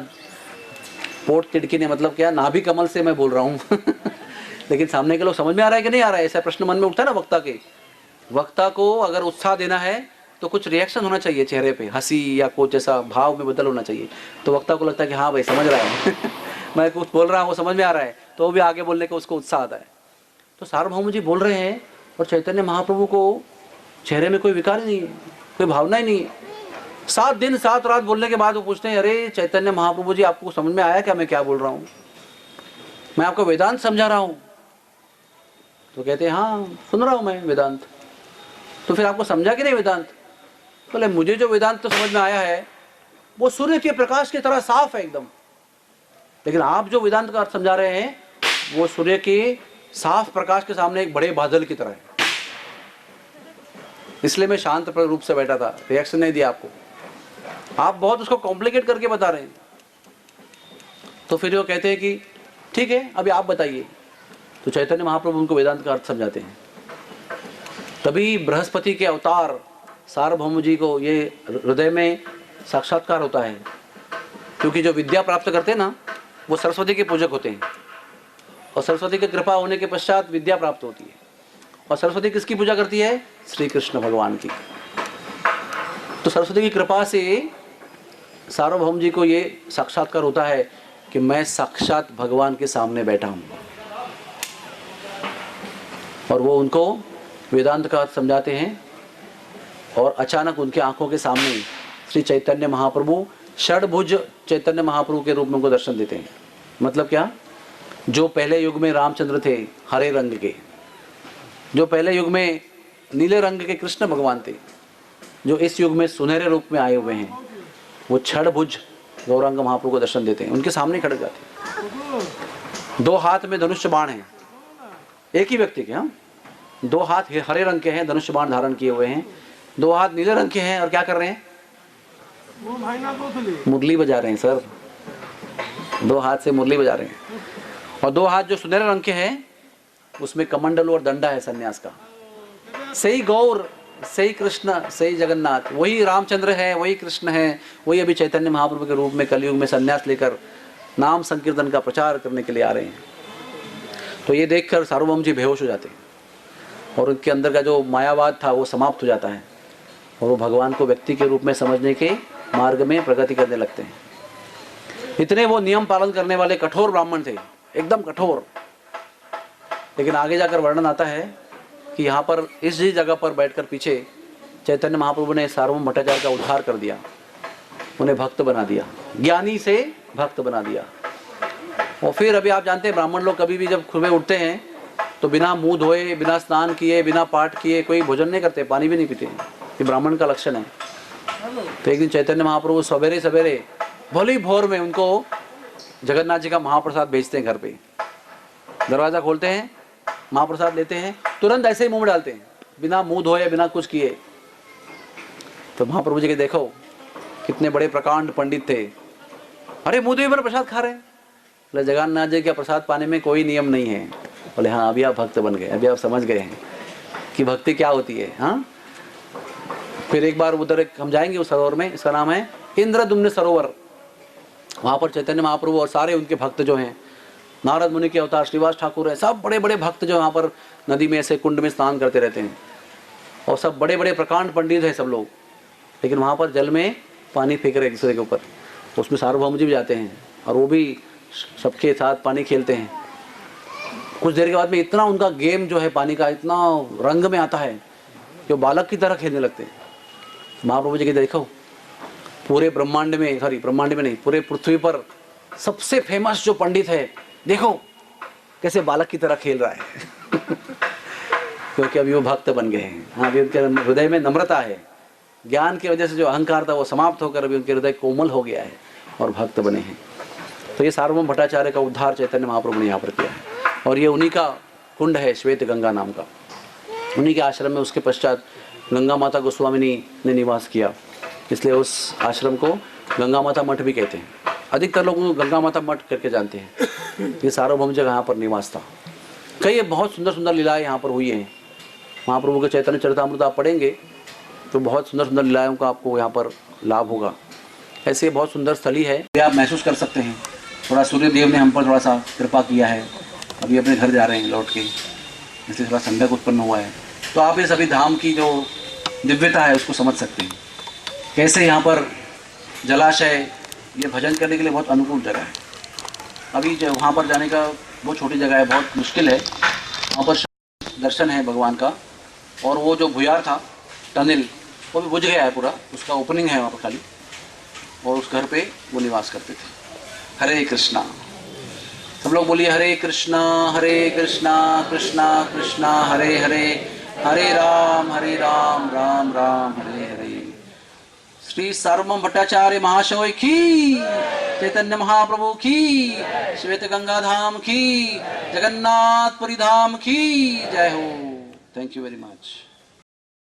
पोट तिड़की ने, मतलब क्या, नाभि कमल से मैं बोल रहा हूँ लेकिन सामने के लोग समझ में आ रहा है कि नहीं आ रहा है, ऐसा प्रश्न मन में उठता है ना वक्ता के। वक्ता को अगर उत्साह देना है तो कुछ रिएक्शन होना चाहिए चेहरे पे, हंसी या कुछ ऐसा भाव में बदल होना चाहिए, तो वक्ता को लगता है कि हाँ भाई समझ रहा है मैं कुछ बोल रहा हूँ वो समझ में आ रहा है, तो वो भी आगे बोलने का उसको उत्साह आता है। तो सार्वभौम जी बोल रहे हैं और चैतन्य महाप्रभु को चेहरे में कोई विकार ही नहीं है, कोई भावना ही नहीं है। 7 दिन 7 रात बोलने के बाद वो पूछते हैं, अरे चैतन्य महाप्रभु जी, आपको समझ में आया क्या मैं क्या बोल रहा हूँ? मैं आपको वेदांत समझा रहा हूँ। तो कहते हैं हाँ सुन रहा हूँ मैं वेदांत। तो फिर आपको समझा कि नहीं वेदांत? बोले मुझे जो वेदांत तो समझ में आया है वो सूर्य के प्रकाश की तरह साफ है एकदम, लेकिन आप जो वेदांत का अर्थ समझा रहे हैं वो सूर्य के साफ प्रकाश के सामने एक बड़े बादल की तरह है। इसलिए मैं शांत रूप से बैठा था, रिएक्शन नहीं दिया आपको। आप बहुत उसको कॉम्प्लिकेट करके बता रहे हैं। तो फिर वो कहते हैं कि ठीक है अभी आप बताइए। तो चैतन्य महाप्रभु उनको वेदांत का अर्थ समझाते हैं। तभी बृहस्पति के अवतार सार्वभौम जी को ये हृदय में साक्षात्कार होता है, क्योंकि जो विद्या प्राप्त करते हैं ना वो सरस्वती के पूजक होते हैं, और सरस्वती की कृपा होने के पश्चात विद्या प्राप्त होती है। और सरस्वती किसकी पूजा करती है? श्री कृष्ण भगवान की। तो सरस्वती की कृपा से सार्वभौम जी को ये साक्षात्कार होता है कि मैं साक्षात भगवान के सामने बैठा हूँ, और वो उनको वेदांत का अर्थ समझाते हैं। और अचानक उनके आंखों के सामने श्री चैतन्य महाप्रभु षडभुज चैतन्य महाप्रभु के रूप में उनको दर्शन देते हैं। मतलब क्या? जो पहले युग में रामचंद्र थे हरे रंग के, जो पहले युग में नीले रंग के कृष्ण भगवान थे, जो इस युग में सुनहरे रूप में आए हुए हैं, वो षडभुज गौरांग महाप्रभु को दर्शन देते हैं। उनके सामने खड़े जाते हैं। 2 हाथ में धनुष्य बाण है, एक ही व्यक्ति के। हाँ, 2 हाथ हरे रंग के हैं, धनुष्य बाण धारण किए हुए हैं, 2 हाथ नीले रंग के हैं, और क्या कर रहे हैं? मुरली बजा रहे हैं सर। 2 हाथ से मुरली बजा रहे हैं। और 2 हाथ जो सुनहरे रंग के हैं उसमें कमंडल और दंडा है सन्यास का। सही गौर, सही कृष्ण, सही जगन्नाथ, वही रामचंद्र है, वही कृष्ण है, वही अभी चैतन्य महाप्रभु के रूप में कलयुग में सन्यास लेकर नाम संकीर्तन का प्रचार करने के लिए आ रहे हैं। तो ये देखकर सार्वभौम जी बेहोश हो जाते हैं, और उनके अंदर का जो मायावाद था वो समाप्त हो जाता है, और वो भगवान को व्यक्ति के रूप में समझने के मार्ग में प्रगति करने लगते हैं। इतने वो नियम पालन करने वाले कठोर ब्राह्मण थे, एकदम कठोर। लेकिन आगे जाकर वर्णन आता है कि यहाँ पर इस ही जगह पर बैठकर पीछे चैतन्य महाप्रभु ने सार्वभौम भट्टाचार्य का उद्धार कर दिया, उन्हें भक्त बना दिया, ज्ञानी से भक्त बना दिया। और फिर अभी आप जानते हैं ब्राह्मण लोग कभी भी जब सुबह उठते हैं तो बिना मुंह धोए, बिना स्नान किए, बिना पाठ किए कोई भोजन नहीं करते, पानी भी नहीं पीते। ये ब्राह्मण का लक्षण है। तो एक दिन चैतन्य महाप्रभु सवेरे सवेरे भली भोर में उनको जगन्नाथ जी का महाप्रसाद भेजते हैं घर पे। दरवाजा खोलते हैं, महाप्रसाद लेते हैं, तुरंत ऐसे ही मुंह में डालते हैं, बिना मुंह धोए, बिना कुछ किए। तो महाप्रभु जी के देखो कितने बड़े प्रकांड पंडित थे, अरे मुंह धोए पर प्रसाद खा रहे हैं। बोले जगन्नाथ जी का प्रसाद पाने में कोई नियम नहीं है। बोले हाँ, अभी आप भक्त बन गए, अभी आप समझ गए हैं कि भक्ति क्या होती है। हाँ, फिर एक बार उधर हम जाएंगे उस सरोवर में, इसका नाम है इंद्रदुम्न सरोवर। वहाँ पर चैतन्य महाप्रभु और सारे उनके भक्त जो हैं, नारद मुनि के अवतार श्रीवास ठाकुर है, सब बड़े बड़े भक्त जो वहाँ पर नदी में ऐसे कुंड में स्नान करते रहते हैं, और सब बड़े बड़े प्रकांड पंडित हैं सब लोग। लेकिन वहाँ पर जल में पानी फेंक रहे एक दूसरे के ऊपर, उसमें सार्वभौम जी भी जाते हैं और वो भी सबके साथ पानी खेलते हैं। कुछ देर के बाद में इतना उनका गेम जो है पानी का इतना रंग में आता है कि वो बालक की तरह खेलने लगते हैं। महाप्रभु जी के देखो पूरे ब्रह्मांड में, सॉरी ब्रह्मांड में नहीं, पूरे पृथ्वी पर सबसे फेमस जो पंडित है, देखो कैसे बालक की तरह खेल रहा है क्योंकि अभी वो भक्त बन गए हैं। हाँ, अभी उनके हृदय में नम्रता है, ज्ञान की वजह से जो अहंकार था वो समाप्त होकर अभी उनके हृदय कोमल हो गया है और भक्त बने हैं। तो ये सार्वभौम भट्टाचार्य का उद्धार चैतन्य महाप्रभु ने यहाँ पर किया है, और ये उन्हीं का कुंड है श्वेत गंगा नाम का। उन्हीं के आश्रम में उसके पश्चात गंगा माता गोस्वामिनी ने निवास किया, इसलिए उस आश्रम को गंगा माता मठ भी कहते हैं। अधिकतर लोग गंगा माता मठ करके जानते हैं। ये सार्वभौम जगह यहाँ पर निवास था। कई बहुत सुंदर सुंदर लीलाएँ यहाँ पर हुई हैं। महाप्रभु के चैतन्य चरितामृत आप पढ़ेंगे तो बहुत सुंदर सुंदर लीलाओं का आपको यहाँ पर लाभ होगा। ऐसे बहुत सुंदर स्थली है, आप महसूस कर सकते हैं। थोड़ा सूर्य देव ने हम पर थोड़ा सा कृपा किया है, अभी अपने घर जा रहे हैं लौट के, इसलिए थोड़ा संकट उत्पन्न हुआ है। तो आप इस अभी धाम की जो दिव्यता है उसको समझ सकते हैं, कैसे यहाँ पर जलाशय, ये भजन करने के लिए बहुत अनुकूल जगह है। अभी जो वहाँ पर जाने का बहुत छोटी जगह है, बहुत मुश्किल है। वहाँ पर दर्शन है भगवान का, और वो जो भुयार था टनल वो भी बुझ गया है पूरा, उसका ओपनिंग है वहाँ पर खाली, और उस घर पे वो निवास करते थे। हरे कृष्णा, सब लोग बोलिए हरे कृष्णा कृष्णा कृष्णा हरे हरे, हरे राम राम राम हरे हरे। श्री सार्वभौम भट्टाचार्य महाशय की, चैतन्य महाप्रभु की, श्वेत गंगा धाम की, जगन्नाथपुरी धाम की जय हो। Thank you very much.